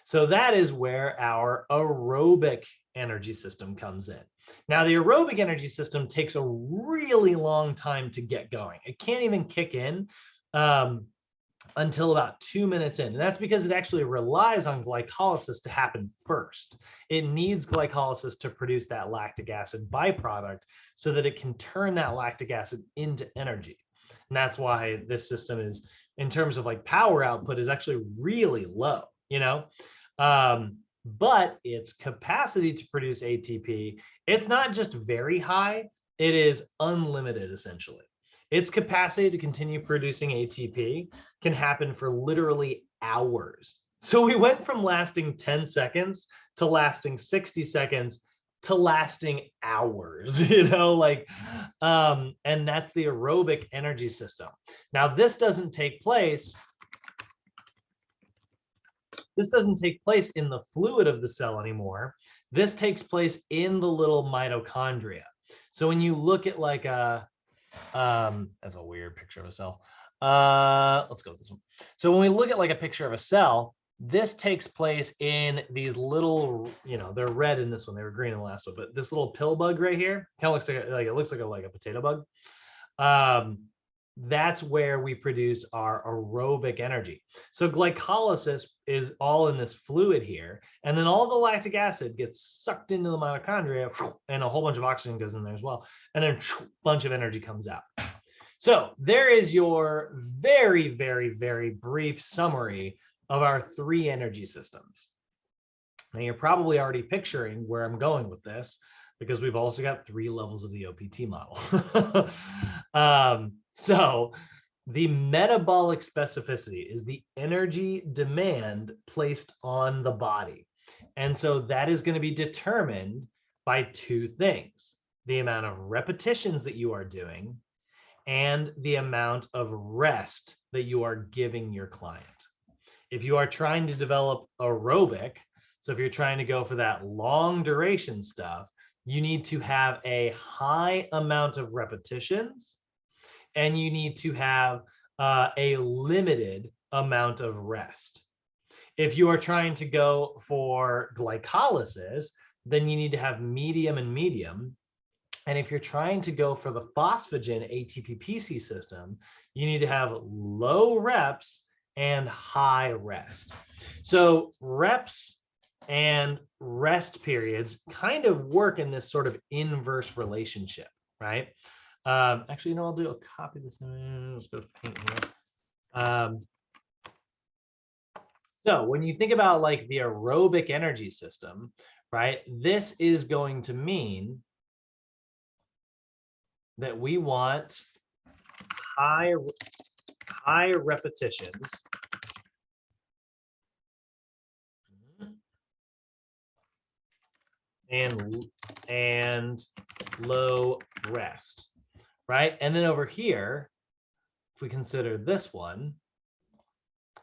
So that is where our aerobic energy system comes in. Now, the aerobic energy system takes a really long time to get going. It can't even kick in until about 2 minutes in. And that's because it actually relies on glycolysis to happen first. It needs glycolysis to produce that lactic acid byproduct so that it can turn that lactic acid into energy. And that's why this system is, in terms of like power output, is actually really low, you know? But its capacity to produce ATP, it's not just very high, it is unlimited essentially. Its capacity to continue producing ATP can happen for literally hours. So we went from lasting 10 seconds to lasting 60 seconds to lasting hours, you know, like, and that's the aerobic energy system. Now, this doesn't take place in the fluid of the cell anymore. This takes place in the little mitochondria. So when you look at like a, that's a weird picture of a cell. Let's go with this one. So when we look at like a picture of a cell, this takes place in these little, you know, they're red in this one, they were green in the last one, but this little pill bug right here kind of looks like it looks like a potato bug. That's where we produce our aerobic energy. So glycolysis is all in this fluid here, and then all the lactic acid gets sucked into the mitochondria, and a whole bunch of oxygen goes in there as well, and then a bunch of energy comes out. So there is your very, very, very brief summary of our 3 energy systems. Now you're probably already picturing where I'm going with this, because we've also got 3 levels of the OPT model. So the metabolic specificity is the energy demand placed on the body. And so that is going to be determined by 2 things: the amount of repetitions that you are doing and the amount of rest that you are giving your client. If you are trying to develop aerobic, so if you're trying to go for that long duration stuff, you need to have a high amount of repetitions and you need to have a limited amount of rest. If you are trying to go for glycolysis, then you need to have medium and medium. And if you're trying to go for the phosphagen Atp Pc system, you need to have low reps and high rest. So reps and rest periods kind of work in this sort of inverse relationship, right? Actually, you know, I'll do a copy this. Let's go to paint here. So when you think about like the aerobic energy system, right, this is going to mean that we want high repetitions and low rest, right? And then over here, if we consider this one,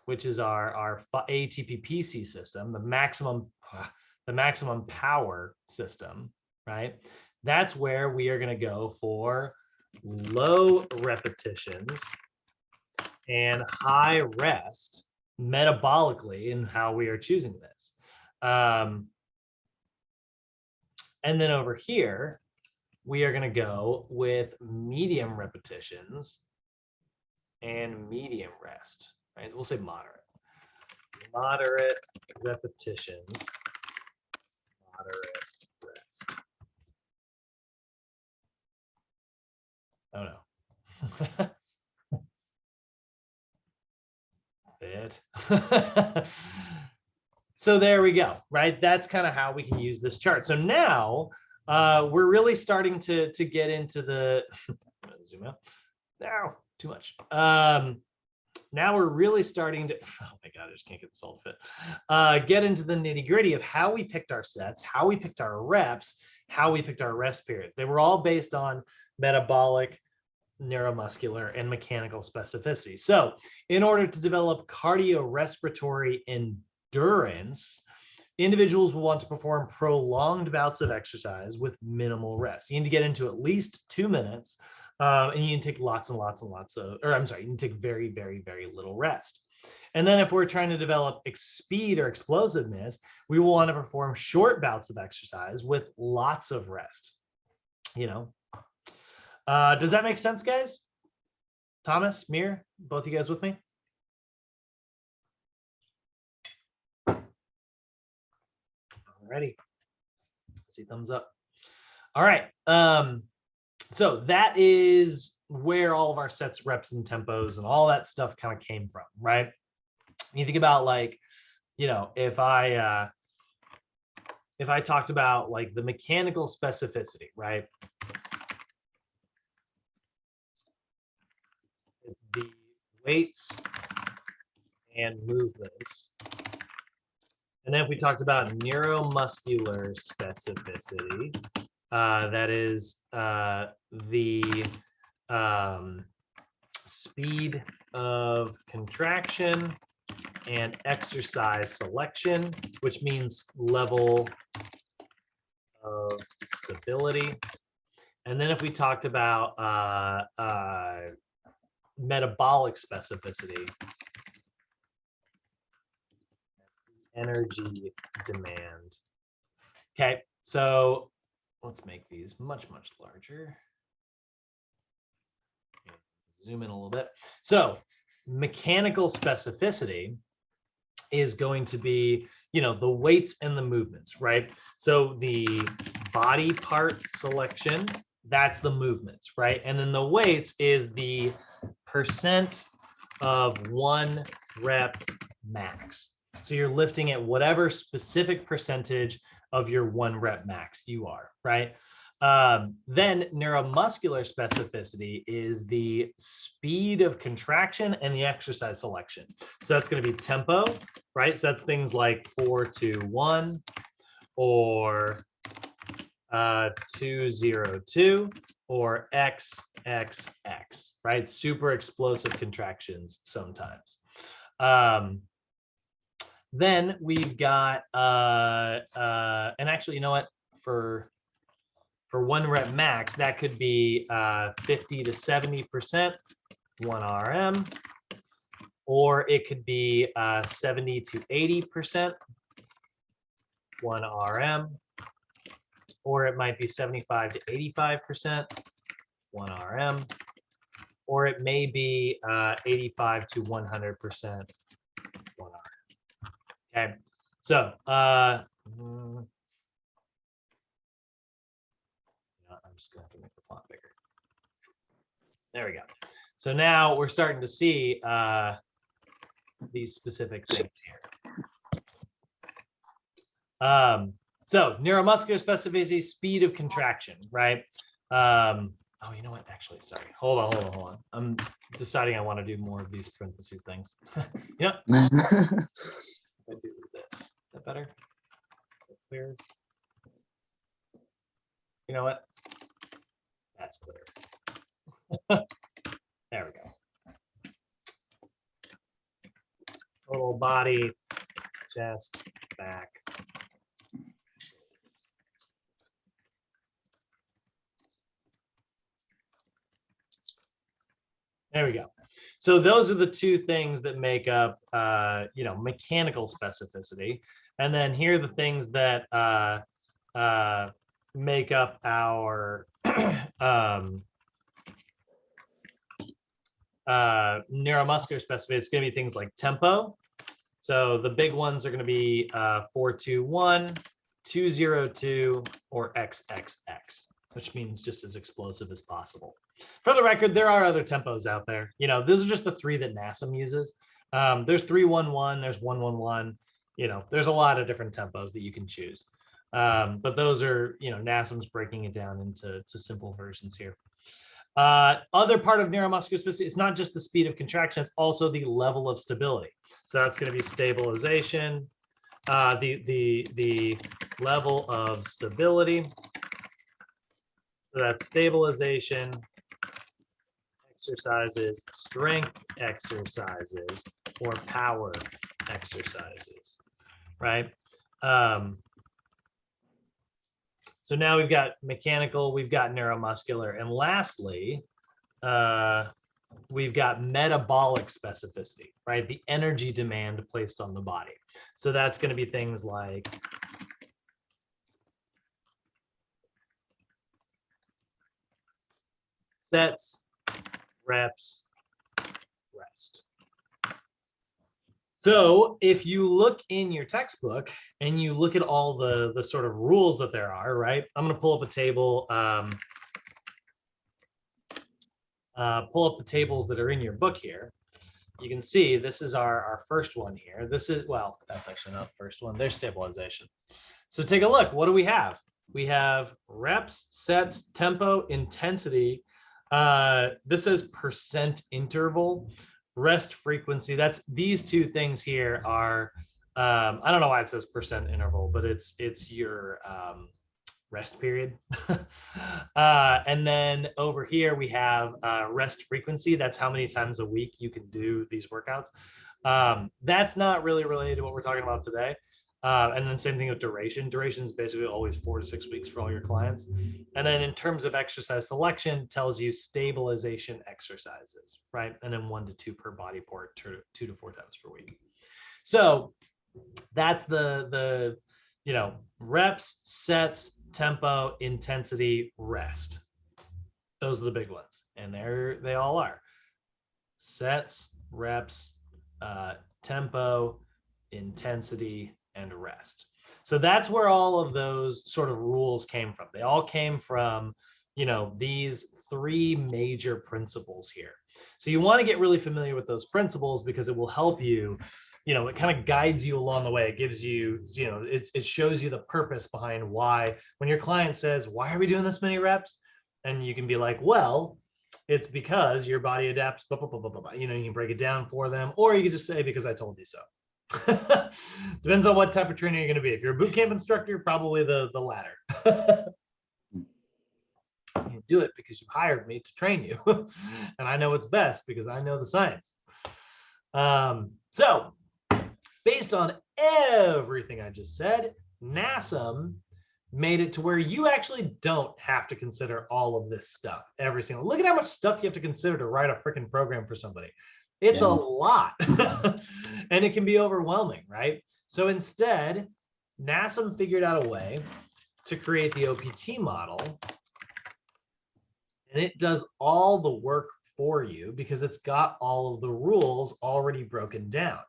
which is our Atp Pc system, the maximum power system, right? That's where we are going to go for low repetitions and high rest metabolically in how we are choosing this. And then over here, we are going to go with medium repetitions and medium rest, right? We'll say moderate. Moderate repetitions, moderate rest. Oh no. Fit. So there we go, right? That's kind of how we can use this chart. So now we're really starting to get into the zoom out. No, too much. Now we're really starting to, oh my God, I just can't get this all to fit. Get into the nitty gritty of how we picked our sets, how we picked our reps, how we picked our rest periods. They were all based on metabolic, neuromuscular, and mechanical specificity. So in order to develop cardiorespiratory endurance, individuals will want to perform prolonged bouts of exercise with minimal rest. You need to get into at least 2 minutes, and you can take lots and lots and lots of, or I'm sorry, you can take very, very, very little rest. And then if we're trying to develop speed or explosiveness, we will want to perform short bouts of exercise with lots of rest. You know, does that make sense, guys? Thomas, Mir, both you guys with me? Alrighty, see thumbs up. All right, so that is where all of our sets, reps, and tempos and all that stuff kind of came from, right? You think about, like, you know, if I talked about like the mechanical specificity, right? It's the weights and movements. And then if we talked about neuromuscular specificity, that is the speed of contraction and exercise selection, which means level of stability. And then if we talked about metabolic specificity, energy demand. Okay, so let's make these much, much larger. Zoom in a little bit. So mechanical specificity is going to be, you know, the weights and the movements, right? So the body part selection, that's the movements, right? And then the weights is the percent of 1 rep max. So you're lifting at whatever specific percentage of your 1 rep max you are, right? Then neuromuscular specificity is the speed of contraction and the exercise selection. So that's going to be tempo, right? So that's things like 4-2-1 or 2-0-2 or XXX, right? Super explosive contractions sometimes. Then we've got, and actually, you know what, for 1 rep max, that could be 50 to 70%, 1 RM, or it could be 70 to 80%, 1 RM, or it might be 75 to 85%, 1 RM, or it may be 85 to 100%, 1 RM. Okay, so I'm just gonna have to make the font bigger. There we go. So now we're starting to see these specific things here. So neuromuscular specificity, speed of contraction, right? Oh, you know what? Actually, sorry. Hold on. I'm deciding I want to do more of these parentheses things. You know, I do this. Is that better? Is that clear? You know what? That's clear. There we go. Total body, chest, back. There we go. So those are the 2 things that make up, you know, mechanical specificity. And then here are the things that make up our neuromuscular specificity, it's going to be things like tempo. So the big ones are going to be 4-2-1, 2-0-2, or XXX, which means just as explosive as possible. For the record, there are other tempos out there. You know, those are just the 3 that NASM uses. There's 3-1-1, there's 1-1-1. You know, there's a lot of different tempos that you can choose. But those are, you know, NASM's breaking it down into simple versions here. Other part of neuromuscular specificity, it's not just the speed of contraction, it's also the level of stability. So that's going to be stabilization, the level of stability. So that's stabilization exercises, strength exercises, or power exercises, right? So now we've got mechanical, we've got neuromuscular, and lastly, we've got metabolic specificity, right? The energy demand placed on the body. So that's going to be things like sets, reps, rest. So if you look in your textbook and you look at all the sort of rules that there are, right? I'm going to pull up a table, pull up the tables that are in your book here. You can see this is our first one here. This is, well, that's actually not the first one. There's stabilization. So take a look. What do we have? We have reps, sets, tempo, intensity. This says percent interval, rest frequency. That's these 2 things here are, I don't know why it says percent interval, but it's your rest period. And then over here we have rest frequency. That's how many times a week you can do these workouts. That's not really related to what we're talking about today. And then same thing with duration. Duration is basically always 4 to 6 weeks for all your clients. And then in terms of exercise selection, tells you stabilization exercises, right? And then 1 to 2 per body part, 2 to 4 times per week. So that's the you know, reps, sets, tempo, intensity, rest. Those are the big ones, and they all are sets, reps, tempo, intensity, and rest. So that's where all of those sort of rules came from. They all came from, you know, these 3 major principles here. So you want to get really familiar with those principles because it will help you. You know, it kind of guides you along the way. It gives you, you know, it shows you the purpose behind why. When your client says, "Why are we doing this many reps?" and you can be like, "Well, it's because your body adapts." Blah, blah, blah, blah, blah. You know, you can break it down for them, or you can just say, "Because I told you so." Depends on what type of trainer you're going to be. If you're a boot camp instructor, probably the latter. You do it because you hired me to train you, and I know what's best because I know the science. So based on everything I just said, NASM made it to where you actually don't have to consider all of this stuff. Every single, look at how much stuff you have to consider to write a freaking program for somebody. It's a lot, and it can be overwhelming, right? So instead, NASM figured out a way to create the OPT model, and it does all the work for you because it's got all of the rules already broken down.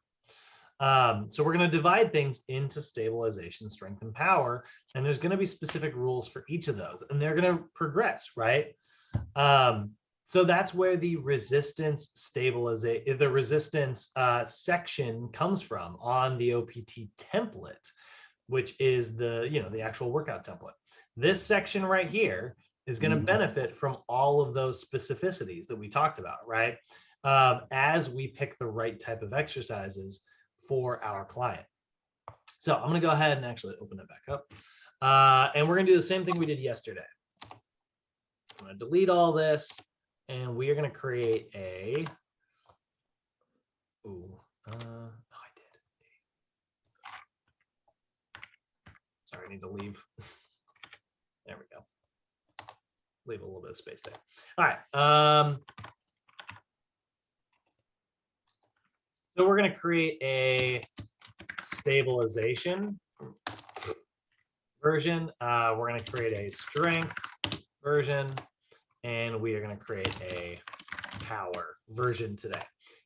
So we're going to divide things into stabilization, strength, and power, and there's going to be specific rules for each of those, and they're going to progress, right? So that's where the resistance stabilization, the resistance section comes from on the OPT template, which is the, you know, the actual workout template. This section right here is going to benefit from all of those specificities that we talked about, right? As we pick the right type of exercises for our client. So I'm going to go ahead and actually open it back up. And we're going to do the same thing we did yesterday. I'm going to delete all this, and we are going to create a, I did. Sorry, I need to leave. There we go. Leave a little bit of space there. All right. So we're going to create a stabilization version. We're going to create a strength version, and we are going to create a power version today.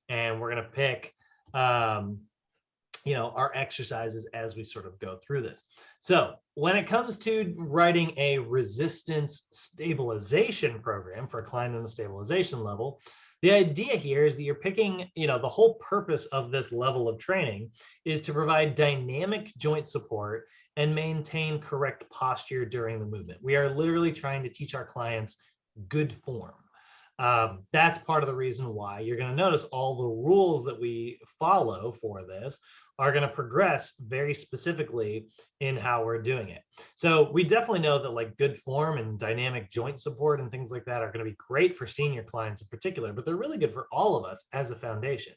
And we're going to pick, our exercises as we sort of go through this. So when it comes to writing a resistance stabilization program for a client in the stabilization level, the idea here is that you're picking, the whole purpose of this level of training is to provide dynamic joint support and maintain correct posture during the movement. We are literally trying to teach our clients good form. That's part of the reason why you're going to notice all the rules that we follow for this are going to progress very specifically in how we're doing it. So we definitely know that like good form and dynamic joint support and things like that are going to be great for senior clients in particular, but they're really good for all of us as a foundation.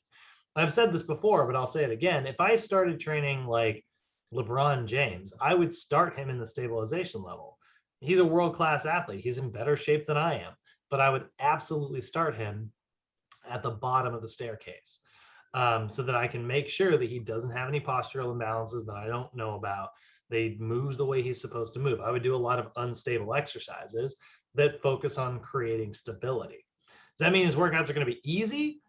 I've said this before, but I'll say it again. If I started training like LeBron James, I would start him in the stabilization level. He's a world-class athlete. He's in better shape than I am, but I would absolutely start him at the bottom of the staircase. So that I can make sure that he doesn't have any postural imbalances that I don't know about, that he moves the way he's supposed to move. I would do a lot of unstable exercises that focus on creating stability. Does that mean his workouts are going to be easy?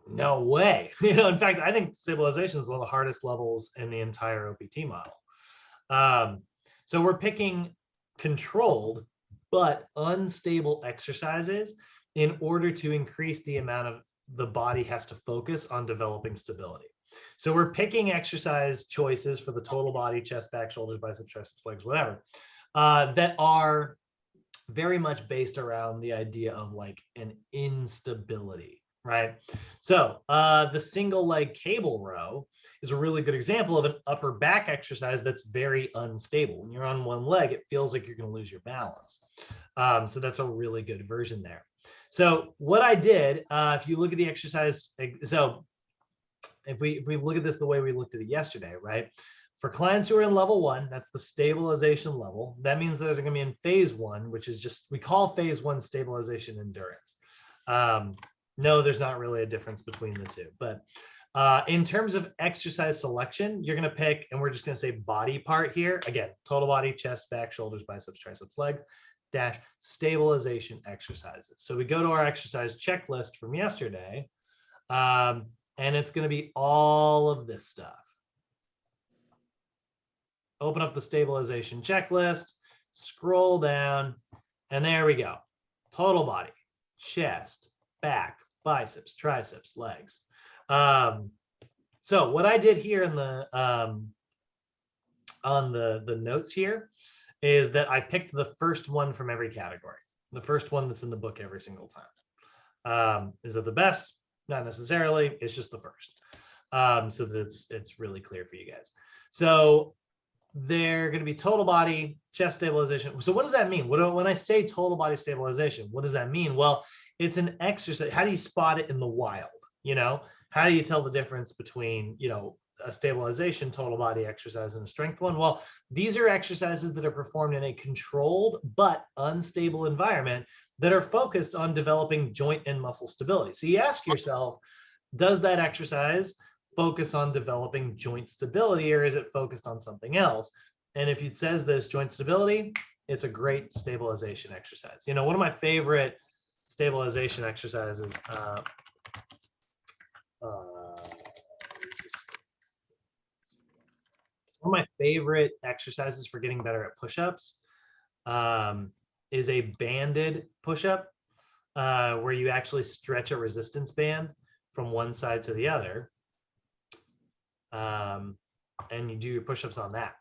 No way. In fact, I think stabilization is one of the hardest levels in the entire OPT model. So we're picking controlled but unstable exercises in order to increase the amount of the body has to focus on developing stability. So we're picking exercise choices for the total body, chest, back, shoulders, biceps, triceps, legs, whatever, that are very much based around the idea of like an instability, right? So the single leg cable row is a really good example of an upper back exercise that's very unstable. When you're on one leg, it feels like you're going to lose your balance. So that's a really good version there. So what I did, if you look at the exercise, so if we look at this the way we looked at it yesterday, right? For clients who are in level 1, that's the stabilization level. That means that they're going to be in phase 1, which is just, we call phase 1 stabilization endurance. No, there's not really a difference between the two. But in terms of exercise selection, you're going to pick, and we're just going to say body part here. Again, total body, chest, back, shoulders, biceps, triceps, legs. Dash stabilization exercises. So we go to our exercise checklist from yesterday, and it's going to be all of this stuff. Open up the stabilization checklist, scroll down, and there we go. Total body, chest, back, biceps, triceps, legs. So what I did here in the on the notes here is that I picked the first one from every category, the first one that's in the book every single time. Is it the best? Not necessarily. It's just the first, so that it's really clear for you guys. So they're going to be total body, chest stabilization. So what does that mean? When I say total body stabilization, what does that mean? Well, it's an exercise. How do you spot it in the wild? How do you tell the difference between, a stabilization total body exercise and a strength one? Well, these are exercises that are performed in a controlled but unstable environment that are focused on developing joint and muscle stability. So you ask yourself, does that exercise focus on developing joint stability, or is it focused on something else? And if it says there's joint stability, it's a great stabilization exercise. One of my favorite stabilization exercises, one of my favorite exercises for getting better at push-ups is a banded push-up, where you actually stretch a resistance band from one side to the other, and you do your push-ups on that.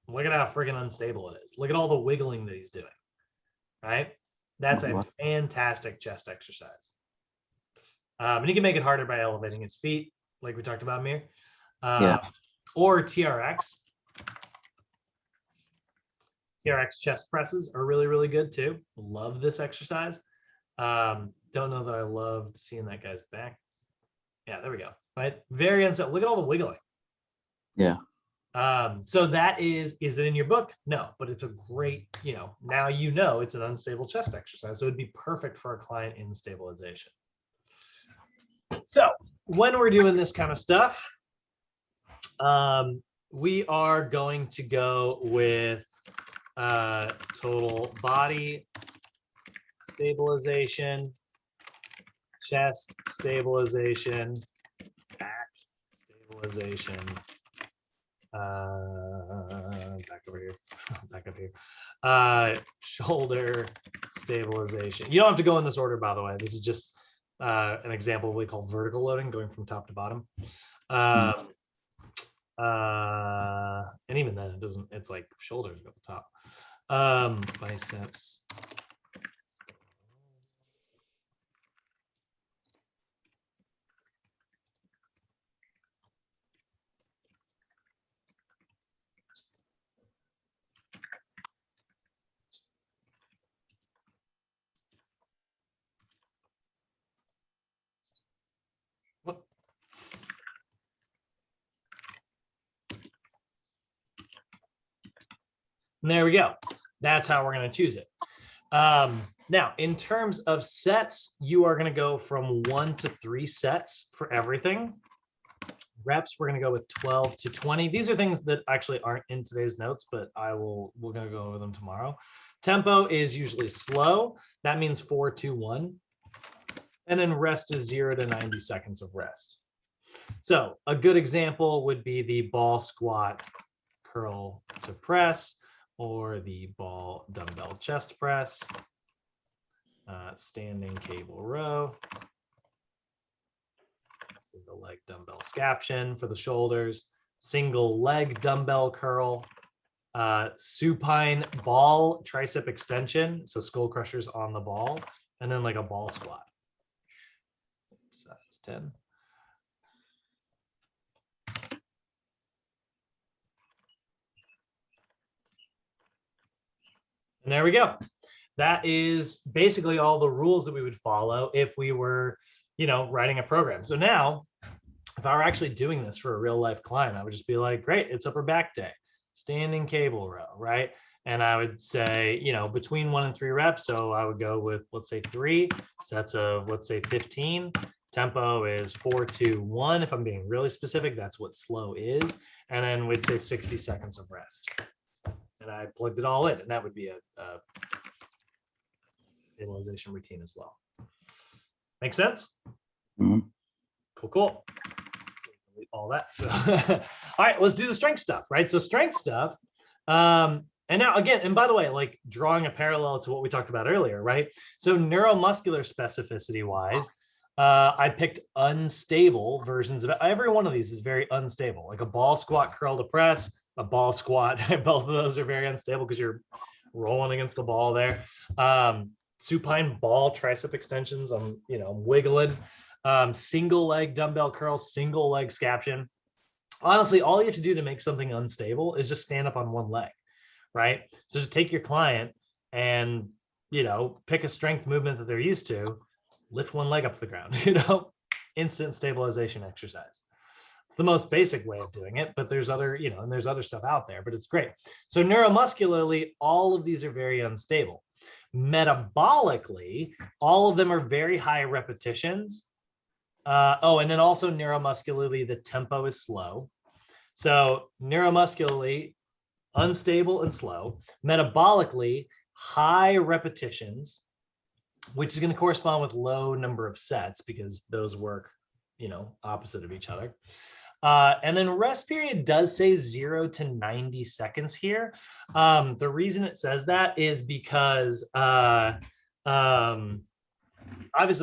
Look at how friggin' unstable it is. Look at all the wiggling that he's doing, right? That's a fantastic chest exercise. And you can make it harder by elevating his feet, like we talked about, Mir. Or TRX. Trx Chest Presses are really, really good too. Love this exercise. Don't know that I loved seeing that guy's back. Yeah, there we go. Right, very unstable. Look at all the wiggling. Yeah. So that is it in your book? No, but it's a great, now it's an unstable chest exercise. So it'd be perfect for a client in stabilization. So when we're doing this kind of stuff, we are going to go with total body stabilization, chest stabilization, back stabilization, back over here, back up here, shoulder stabilization. You don't have to go in this order, by the way. This is just an example of what we call vertical loading, going from top to bottom. And even then, it doesn't, it's like shoulders go to the top. Biceps. And there we go. That's how we're going to choose it. Now, in terms of sets, you are going to go from 1 to 3 sets for everything. Reps, we're going to go with 12 to 20. These are things that actually aren't in today's notes, but we're going to go over them tomorrow. Tempo is usually slow. That means 4, 2, 1. And then rest is 0 to 90 seconds of rest. So a good example would be the ball squat curl to press, or the ball dumbbell chest press, standing cable row, single leg dumbbell scaption for the shoulders, single leg dumbbell curl, supine ball tricep extension, so skull crushers on the ball, and then like a ball squat. Size 10. And there we go. That is basically all the rules that we would follow if we were, writing a program. So now, if I were actually doing this for a real life client, I would just be like, great, it's upper back day, standing cable row, right? And I would say, between 1 and 3 reps. So I would go with, let's say 3 sets of, let's say 15. Tempo is 4, 2, 1. If I'm being really specific, that's what slow is. And then we'd say 60 seconds of rest. And I plugged it all in, and that would be a stabilization routine as well. Make sense? Mm-hmm. Cool. All that. So, all right, let's do the strength stuff, right? So strength stuff. And now again, and by the way, like drawing a parallel to what we talked about earlier, right? So neuromuscular specificity wise, I picked unstable versions of it. Every one of these is very unstable, like a ball squat curl to press, a ball squat. Both of those are very unstable because you're rolling against the ball there. Supine ball tricep extensions, I'm wiggling. Single leg dumbbell curls, single leg scaption. Honestly, all you have to do to make something unstable is just stand up on one leg, right? So just take your client and pick a strength movement that they're used to, lift one leg up the ground, instant stabilization exercise. It's the most basic way of doing it, but there's other, and there's other stuff out there, but it's great. So neuromuscularly, all of these are very unstable. Metabolically, all of them are very high repetitions. And then also neuromuscularly, the tempo is slow. So neuromuscularly, unstable and slow. Metabolically, high repetitions, which is going to correspond with low number of sets because those work, opposite of each other. And then rest period does say 0 to 90 seconds here. The reason it says that is because obviously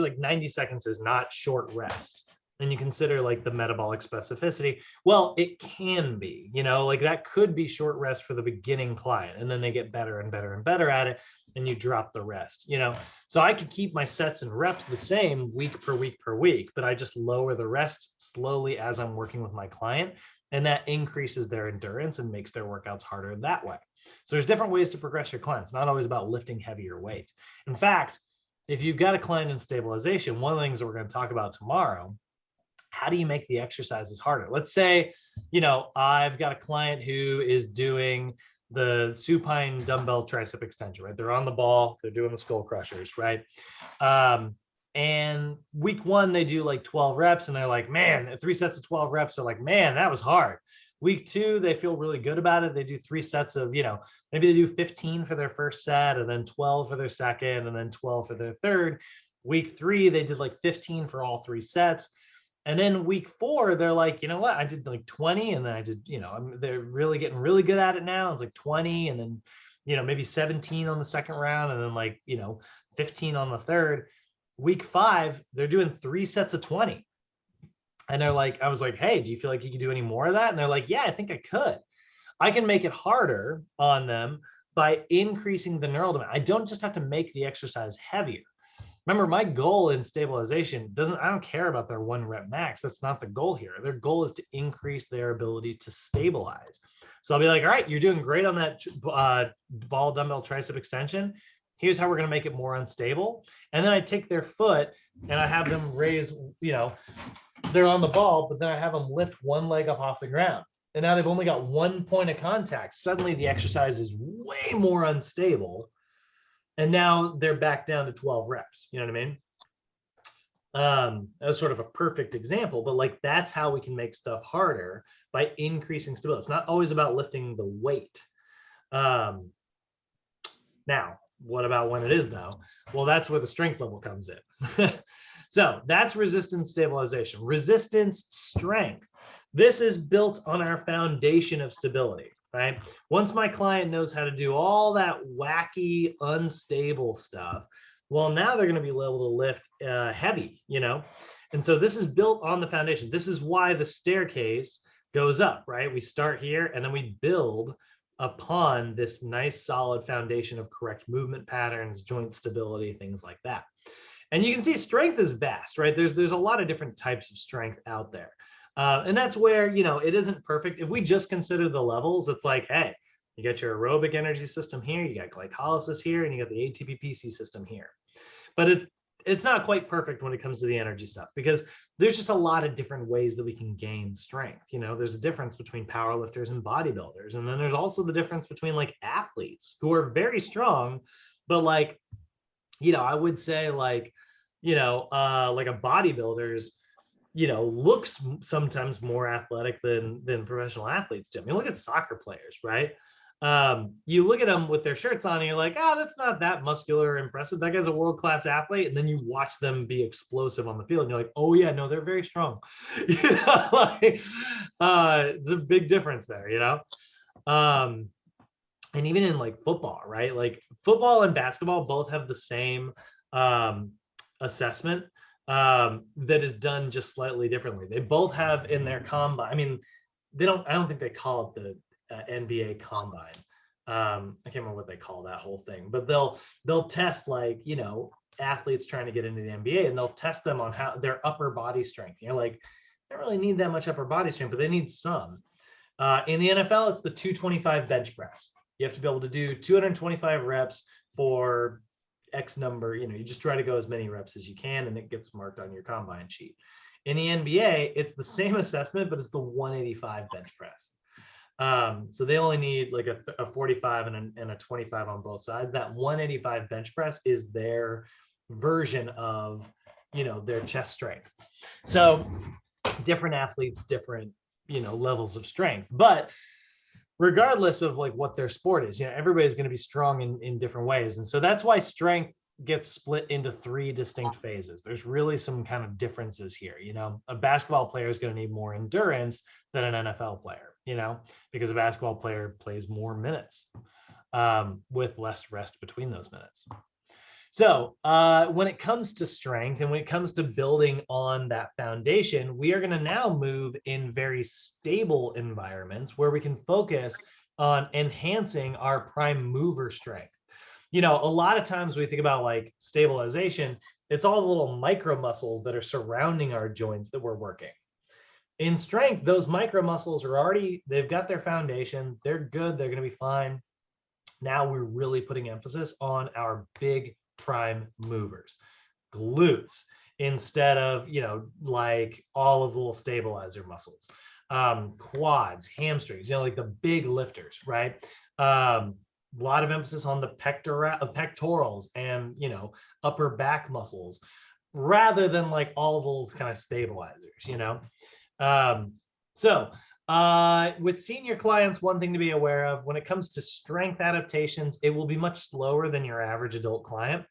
like 90 seconds is not short rest. And you consider like the metabolic specificity. Well, it can be, like that could be short rest for the beginning client. And then they get better and better and better at it. And you drop the rest, So I could keep my sets and reps the same week per week per week, but I just lower the rest slowly as I'm working with my client. And that increases their endurance and makes their workouts harder that way. So there's different ways to progress your clients. Not always about lifting heavier weight. In fact, if you've got a client in stabilization, one of the things that we're going to talk about tomorrow, how do you make the exercises harder? Let's say, I've got a client who is doing the supine dumbbell tricep extension, right? They're on the ball, they're doing the skull crushers, right? And week 1, they do like 12 reps and they're like, man, 3 sets of 12 reps. They're like, man, that was hard. Week 2, they feel really good about it. They do 3 sets of, maybe they do 15 for their first set and then 12 for their second and then 12 for their third. Week 3, they did like 15 for all 3 sets. And then week 4, they're like, you know what? I did like 20 and then I did, they're really getting really good at it now. It's like 20 and then, maybe 17 on the second round and then like, 15 on the third. Week 5, they're doing 3 sets of 20. And they're like, I was like, hey, do you feel like you can do any more of that? And they're like, yeah, I think I could. I can make it harder on them by increasing the neural demand. I don't just have to make the exercise heavier. Remember, my goal in stabilization I don't care about their 1 rep max. That's not the goal here. Their goal is to increase their ability to stabilize. So I'll be like, all right, you're doing great on that ball dumbbell tricep extension. Here's how we're going to make it more unstable. And then I take their foot and I have them raise, they're on the ball, but then I have them lift 1 leg up off the ground. And now they've only got 1 point of contact. Suddenly the exercise is way more unstable. And now they're back down to 12 reps. You know what I mean? That was sort of a perfect example, but like that's how we can make stuff harder by increasing stability. It's not always about lifting the weight. Now, what about when it is though? Well, that's where the strength level comes in. So that's resistance stabilization. Resistance strength. This is built on our foundation of stability, right? Once my client knows how to do all that wacky, unstable stuff, well, now they're going to be able to lift heavy, And so this is built on the foundation. This is why the staircase goes up, right? We start here and then we build upon this nice solid foundation of correct movement patterns, joint stability, things like that. And you can see strength is vast, right? There's a lot of different types of strength out there. And that's where, it isn't perfect. If we just consider the levels, it's like, hey, you got your aerobic energy system here, you got glycolysis here, and you got the Atp Pc system here. But it's not quite perfect when it comes to the energy stuff because there's just a lot of different ways that we can gain strength. There's a difference between powerlifters and bodybuilders. And then there's also the difference between like athletes who are very strong, but like, I would say like, like a bodybuilder's, looks sometimes more athletic than professional athletes do. I mean, look at soccer players, right? You look at them with their shirts on and you're like, oh, that's not that muscular or impressive. That guy's a world-class athlete. And then you watch them be explosive on the field and you're like, oh yeah, no, they're very strong. It's a big difference there, and even in like football, right? Like football and basketball both have the same assessment that is done just slightly differently. They both have in their combine. I mean, I don't think they call it the NBA combine. I can't remember what they call that whole thing, but they'll test like, athletes trying to get into the NBA and they'll test them on how their upper body strength. You're like, they don't really need that much upper body strength, but they need some. In the NFL, it's the 225 bench press. You have to be able to do 225 reps for X number, you just try to go as many reps as you can and it gets marked on your combine sheet. In the NBA, it's the same assessment, but it's the 185 bench press. So they only need like a 45 and a 25 on both sides. That 185 bench press is their version of, their chest strength. So different athletes, different, levels of strength, but regardless of like what their sport is, everybody's going to be strong in different ways. And so that's why strength gets split into 3 distinct phases. There's really some kind of differences here. A basketball player is going to need more endurance than an NFL player, because a basketball player plays more minutes with less rest between those minutes. So when it comes to strength and when it comes to building on that foundation, we are going to now move in very stable environments where we can focus on enhancing our prime mover strength. A lot of times we think about like stabilization, it's all the little micro muscles that are surrounding our joints that we're working. In strength, those micro muscles they've got their foundation, they're good, they're going to be fine. Now we're really putting emphasis on our big prime movers, glutes, instead of, like all of the little stabilizer muscles, quads, hamstrings, like the big lifters, right? A lot of emphasis on the pectorals and, upper back muscles rather than like all of those kind of stabilizers, So With senior clients, one thing to be aware of when it comes to strength adaptations, it will be much slower than your average adult client,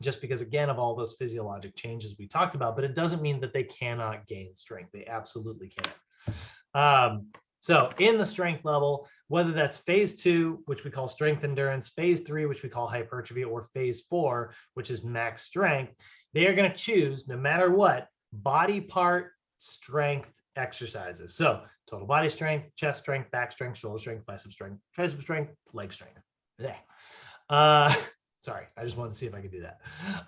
just because, again, of all those physiologic changes we talked about, but it doesn't mean that they cannot gain strength. They absolutely can. So in the strength level, whether that's phase 2, which we call strength endurance, phase 3, which we call hypertrophy, or phase 4, which is max strength, they are going to choose, no matter what, body part strength exercises. So total body strength, chest strength, back strength, shoulder strength, bicep strength, tricep strength, leg strength. Sorry, I just wanted to see if I could do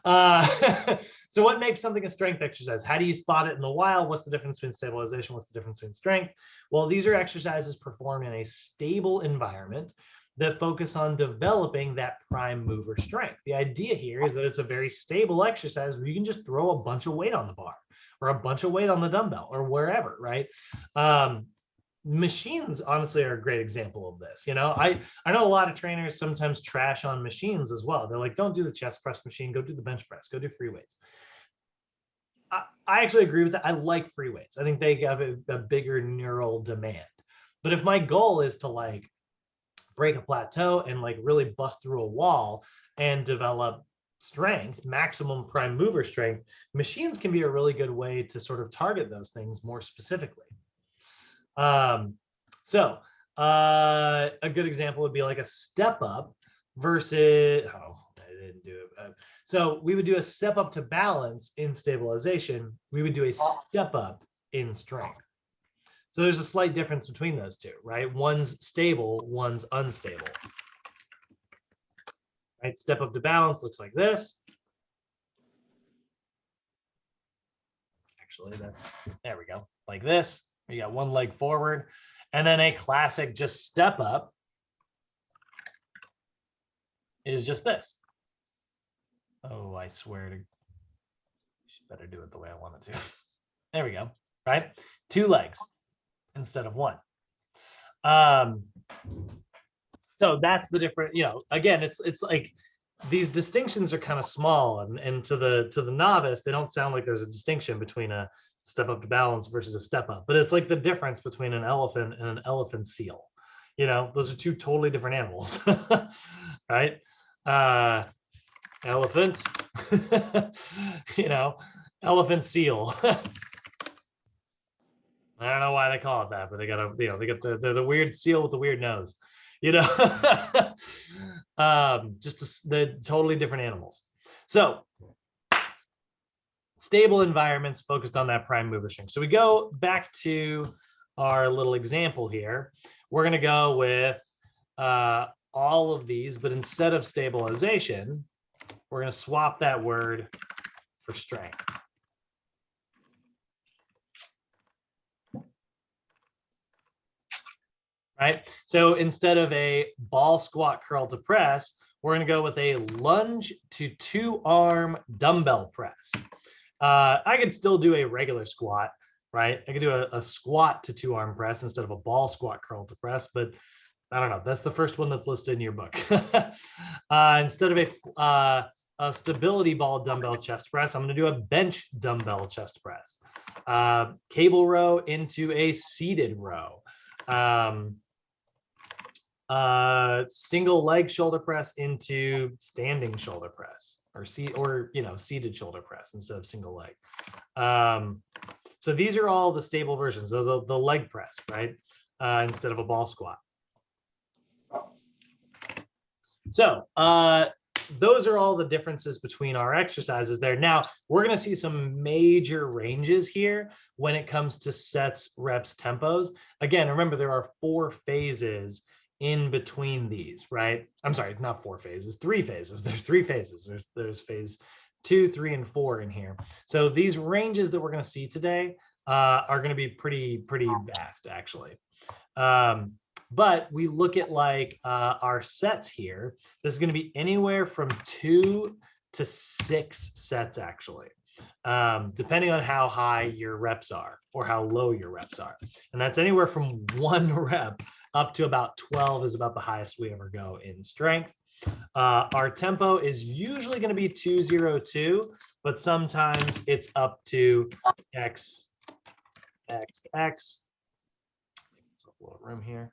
that. So what makes something a strength exercise? How do you spot it in the wild? What's the difference between stabilization? What's the difference between strength? Well, these are exercises performed in a stable environment that focus on developing that prime mover strength. The idea here is that it's a very stable exercise where you can just throw a bunch of weight on the bar or a bunch of weight on the dumbbell or wherever, right? Machines honestly are a great example of this. You know, I know a lot of trainers sometimes trash on machines as well. They're like, don't do the chest press machine, go do the bench press, go do free weights. I actually agree with that. I like free weights. I think they have a bigger neural demand. But if my goal is to like break a plateau and like really bust through a wall and develop strength, maximum prime mover strength, machines can be a really good way to sort of target those things more specifically. So a good example would be like a step up versus, oh, I didn't do it. So we would do a step up to balance in stabilization. We would do a step up in strength. So there's a slight difference between those two, right? One's stable, one's unstable. Right? Step up to balance looks like this. Actually, there we go, like this. You got one leg forward, and then a classic just step up is just this. Oh, I swear to, should better do it the way I want it to. There we go, right? 2 legs instead of 1. So that's the different, you know, again, it's like these distinctions are kind of small, and to the novice, they don't sound like there's a distinction between a step up to balance versus a step up, but it's like the difference between an elephant and an elephant seal. You know, those are 2 totally different animals, right? Elephant, you know, elephant seal. I don't know why they call it that, but they got a, you know, they got the weird seal with the weird nose, you know. The totally different animals. So stable environments focused on that prime mover strength. So we go back to our little example here. We're going to go with all of these, but instead of stabilization, we're going to swap that word for strength. Right? So instead of a ball squat curl to press, we're going to go with a lunge to 2-arm dumbbell press. I could still do a regular squat, right? I could do a squat to 2-arm press instead of a ball squat curl to press, but I don't know. That's the first one that's listed in your book. Instead of a stability ball dumbbell chest press, I'm going to do a bench dumbbell chest press. Cable row into a seated row. Single leg shoulder press into standing shoulder press, or seated shoulder press instead of single leg. So these are all the stable versions of the leg press, right? Instead of a ball squat. So those are all the differences between our exercises there. Now we're going to see some major ranges here when it comes to sets, reps, tempos. Again, remember there are 4 phases in between these, right? I'm sorry, not 4 phases, 3 phases. There's 3 phases. There's phase 2, 3, and 4 in here. So these ranges that we're going to see today are going to be pretty vast, actually. But we look at like our sets here. This is going to be anywhere from 2 to 6 sets, actually, depending on how high your reps are or how low your reps are. And that's anywhere from 1 rep up to about 12 is about the highest we ever go in strength. Our tempo is usually going to be 202, but sometimes it's up to X, X, X. little room here.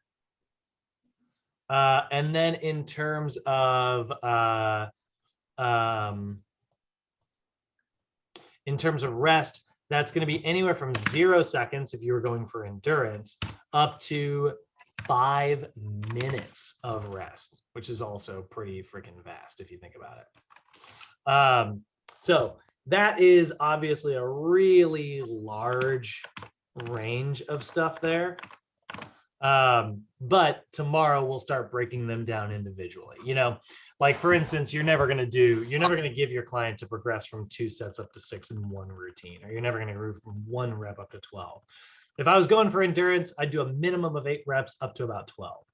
And then in terms of rest, that's going to be anywhere from 0 seconds if you were going for endurance up to 5 minutes of rest, which is also pretty freaking vast if you think about it. So that is obviously a really large range of stuff there. But tomorrow we'll start breaking them down individually. You know, like for instance, you're never going to give your client to progress from 2 sets up to 6 in one routine, or you're never going to move from 1 rep up to 12. If I was going for endurance, I'd do a minimum of 8 reps up to about 12.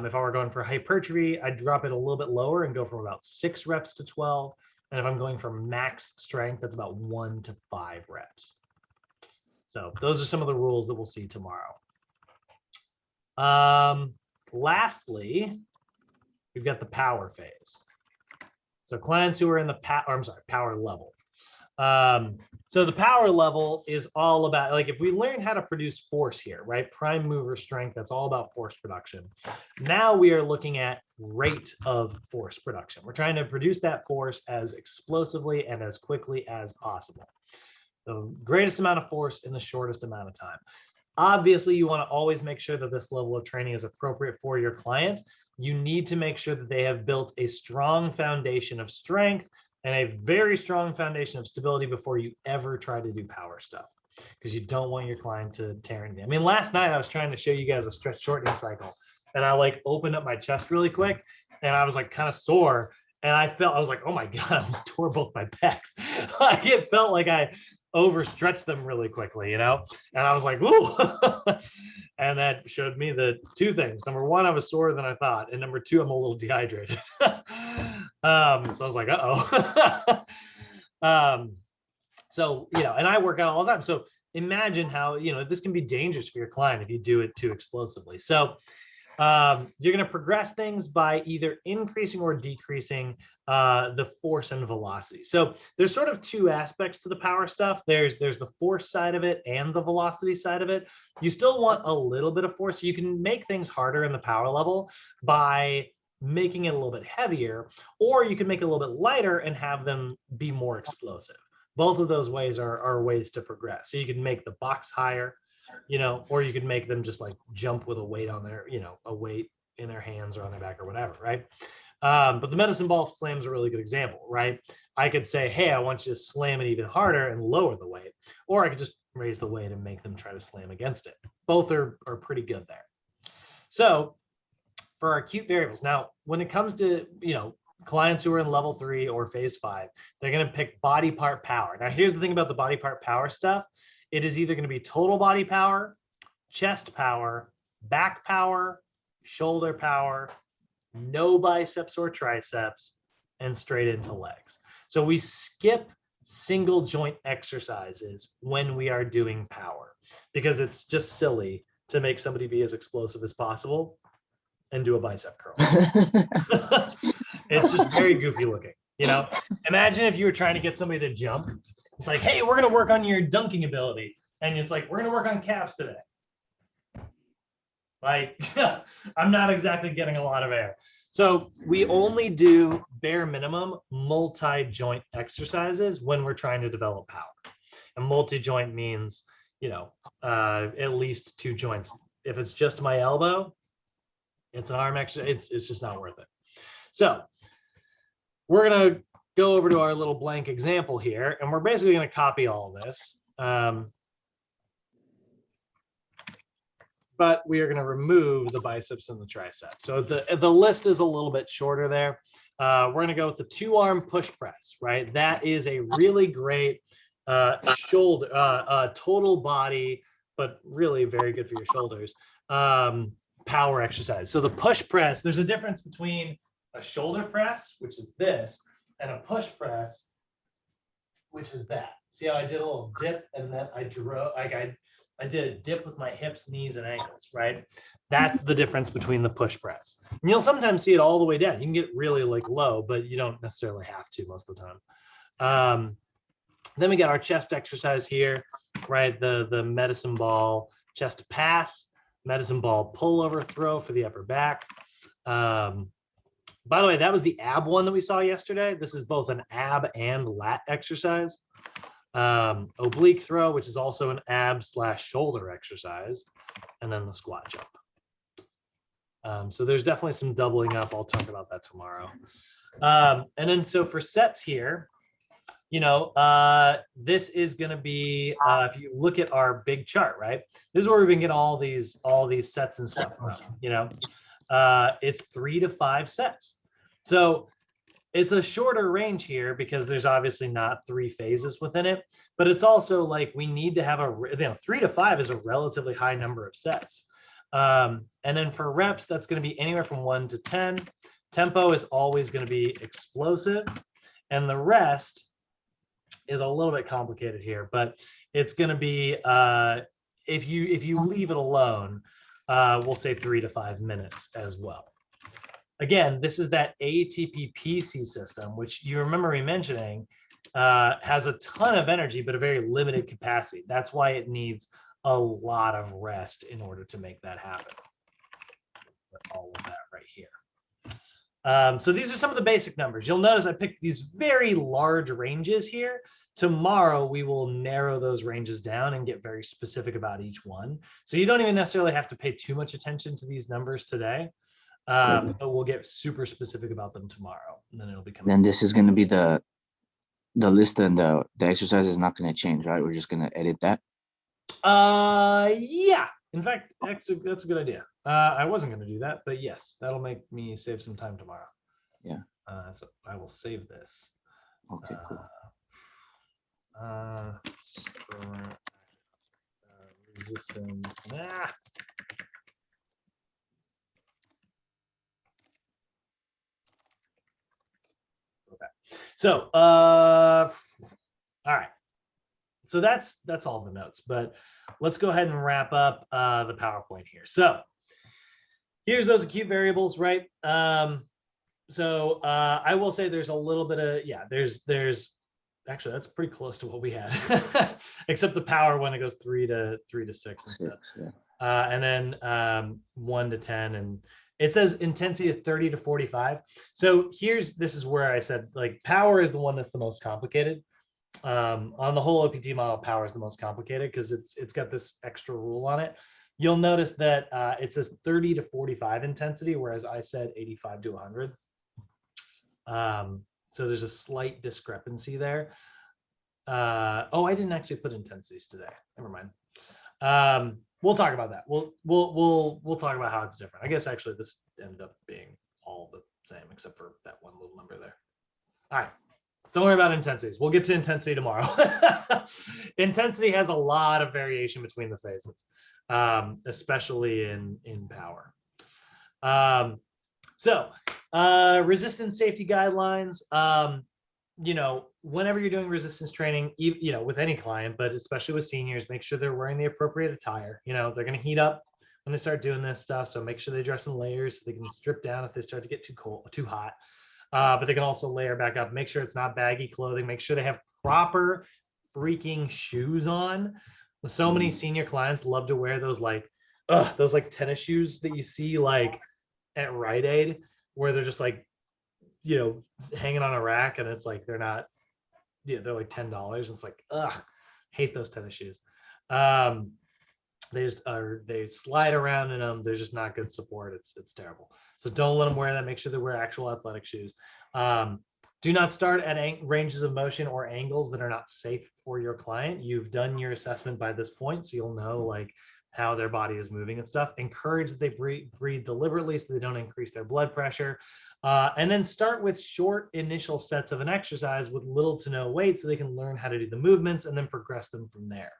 If I were going for hypertrophy, I'd drop it a little bit lower and go from about 6 reps to 12. And if I'm going for max strength, that's about 1 to 5 reps. So those are some of the rules that we'll see tomorrow. Lastly, we've got the power phase. So clients who are in the power level. So the power level is all about, like, if we learn how to produce force here, right? Prime mover strength, that's all about force production. Now we are looking at rate of force production. We're trying to produce that force as explosively and as quickly as possible. The greatest amount of force in the shortest amount of time. Obviously, you want to always make sure that this level of training is appropriate for your client. You need to make sure that they have built a strong foundation of strength and a very strong foundation of stability before you ever try to do power stuff, because you don't want your client to tear anything. I mean, last night I was trying to show you guys a stretch shortening cycle, and I like opened up my chest really quick, and I was like kind of sore, and I was like, oh my God, I almost tore both my pecs. Like, it felt like I overstretched them really quickly, you know? And I was like, ooh. And that showed me the 2 things. Number 1, I was sore than I thought. And number 2, I'm a little dehydrated. So I was like, uh-oh. So, you know, and I work out all the time. So imagine how, you know, this can be dangerous for your client if you do it too explosively. So you're going to progress things by either increasing or decreasing the force and velocity. So there's sort of 2 aspects to the power stuff. There's the force side of it and the velocity side of it. You still want a little bit of force. So you can make things harder in the power level by making it a little bit heavier, or you can make it a little bit lighter and have them be more explosive. Both of those ways are ways to progress. So you can make the box higher, you know, or you could make them just like jump with a weight on their, you know, a weight in their hands or on their back or whatever, right? But the medicine ball slam is a really good example, right? I could say, hey, I want you to slam it even harder and lower the weight, or I could just raise the weight and make them try to slam against it. Both are pretty good there. So for our acute variables, now, when it comes to, you know, clients who are in level 3 or phase 5, they're going to pick body part power. Now, here's the thing about the body part power stuff. It is either going to be total body power, chest power, back power, shoulder power, no biceps or triceps, and straight into legs. So we skip single joint exercises when we are doing power, because it's just silly to make somebody be as explosive as possible and do a bicep curl. It's just very goofy looking, you know? Imagine if you were trying to get somebody to jump. It's like, hey, we're going to work on your dunking ability. And it's like, we're going to work on calves today. Like, I'm not exactly getting a lot of air. So we only do bare minimum multi-joint exercises when we're trying to develop power. And multi-joint means, you know, at least 2 joints. If it's just my elbow, it's an arm exercise. It's just not worth it. So we're going to go over to our little blank example here, and we're basically going to copy all of this. But we are going to remove the biceps and the triceps. So the list is a little bit shorter there. We're going to go with the 2-arm push press, right? That is a really great shoulder, total body, but really very good for your shoulders, power exercise. So the push press, there's a difference between a shoulder press, which is this, and a push press, which is that. See how I did a little dip and then I drove, like I did a dip with my hips, knees, and ankles, right? That's the difference between the push press. And you'll sometimes see it all the way down. You can get really like low, but you don't necessarily have to most of the time. Then we got our chest exercise here, right? The medicine ball chest pass. medicine ball pullover throw for the upper back. By the way, that was the ab one that we saw yesterday. This is both an ab and lat exercise. Oblique throw, which is also an ab / shoulder exercise, and then the squat jump. So there's definitely some doubling up. I'll talk about that tomorrow. And then so for sets here, you know, this is going to be, if you look at our big chart, right? This is where we've been getting all these sets and stuff from, you know. It's 3 to 5 sets. So it's a shorter range here because there's obviously not 3 phases within it, but it's also like we need to have 3 to 5 is a relatively high number of sets. And then for reps, that's going to be anywhere from 1 to 10. Tempo is always going to be explosive, and the rest is a little bit complicated here, but it's going to be if you leave it alone, we'll say 3 to 5 minutes as well. Again, this is that Atp Pc system, which you remember me mentioning has a ton of energy, but a very limited capacity. That's why it needs a lot of rest in order to make that happen. Put all of that right here. So these are some of the basic numbers. You'll notice I picked these very large ranges here. Tomorrow, we will narrow those ranges down and get very specific about each one. So you don't even necessarily have to pay too much attention to these numbers today, but we'll get super specific about them tomorrow. And then it'll become. Then this is going to be the list, and the exercise is not going to change, right? We're just going to edit that. Yeah. In fact, that's a good idea. I wasn't going to do that, but yes, that'll make me save some time tomorrow. Yeah. So I will save this. Okay, cool. Resistance. Okay. So, all right. So that's all the notes, but let's go ahead and wrap up the PowerPoint here. So here's those acute variables, right? So I will say there's a little bit of, yeah, there's actually that's pretty close to what we had, except the power when it goes 3 to 6 and stuff. Yeah. And then 1 to 10, and it says intensity is 30 to 45. So this is where I said like power is the one that's the most complicated. On the whole OPT model, power is the most complicated because it's got this extra rule on it. You'll notice that it says 30 to 45 intensity, whereas I said 85 to 100. So there's a slight discrepancy there. Oh, I didn't actually put intensities today. Never mind. We'll talk about that. We'll talk about how it's different. I guess actually this ended up being all the same except for that one little number there. All right. Don't worry about intensities. We'll get to intensity tomorrow. Intensity has a lot of variation between the phases, especially in power. So resistance safety guidelines, you know, whenever you're doing resistance training, you know, with any client, but especially with seniors, make sure they're wearing the appropriate attire. You know, they're going to heat up when they start doing this stuff. So make sure they dress in layers so they can strip down if they start to get too hot. But they can also layer back up. Make sure it's not baggy clothing. Make sure they have proper freaking shoes on. So many senior clients love to wear those like tennis shoes that you see like at Rite Aid, where they're just like, you know, hanging on a rack, and it's like they're not, yeah, they're like $10. It's like, hate those tennis shoes. They slide around in them. They're just not good support. It's terrible. So don't let them wear that. Make sure they wear actual athletic shoes. Do not start at ranges of motion or angles that are not safe for your client. You've done your assessment by this point, so you'll know like how their body is moving and stuff. Encourage that they breathe deliberately so they don't increase their blood pressure. And then start with short initial sets of an exercise with little to no weight so they can learn how to do the movements and then progress them from there.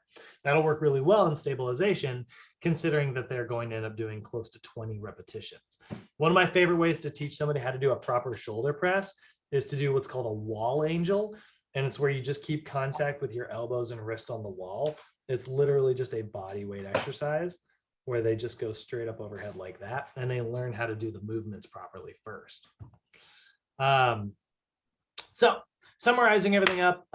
That'll work really well in stabilization, considering that they're going to end up doing close to 20 repetitions. One of my favorite ways to teach somebody how to do a proper shoulder press is to do what's called a wall angel. And it's where you just keep contact with your elbows and wrist on the wall. It's literally just a body weight exercise where they just go straight up overhead like that, and they learn how to do the movements properly first. So summarizing everything up,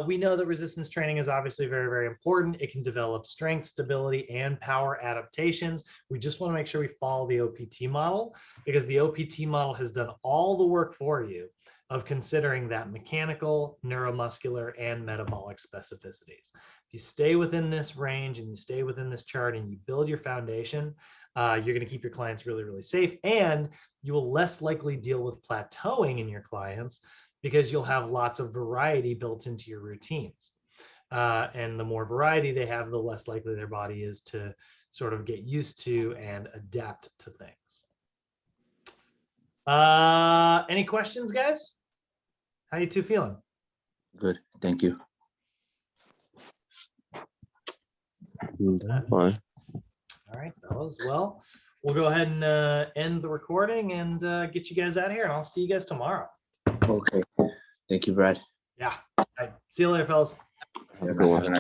we know that resistance training is obviously very, very important. It can develop strength, stability, and power adaptations. We just want to make sure we follow the OPT model, because the OPT model has done all the work for you of considering that mechanical, neuromuscular, and metabolic specificities. If you stay within this range and you stay within this chart and you build your foundation, you're going to keep your clients really, really safe, and you will less likely deal with plateauing in your clients because you'll have lots of variety built into your routines. And the more variety they have, the less likely their body is to sort of get used to and adapt to things. Any questions, guys? How you two feeling? Good, thank you. Fine. All right, fellas. Well, we'll go ahead and end the recording and get you guys out of here, and I'll see you guys tomorrow. Okay, thank you, Brad. Yeah. All right. See you later, fellas. Have a good one.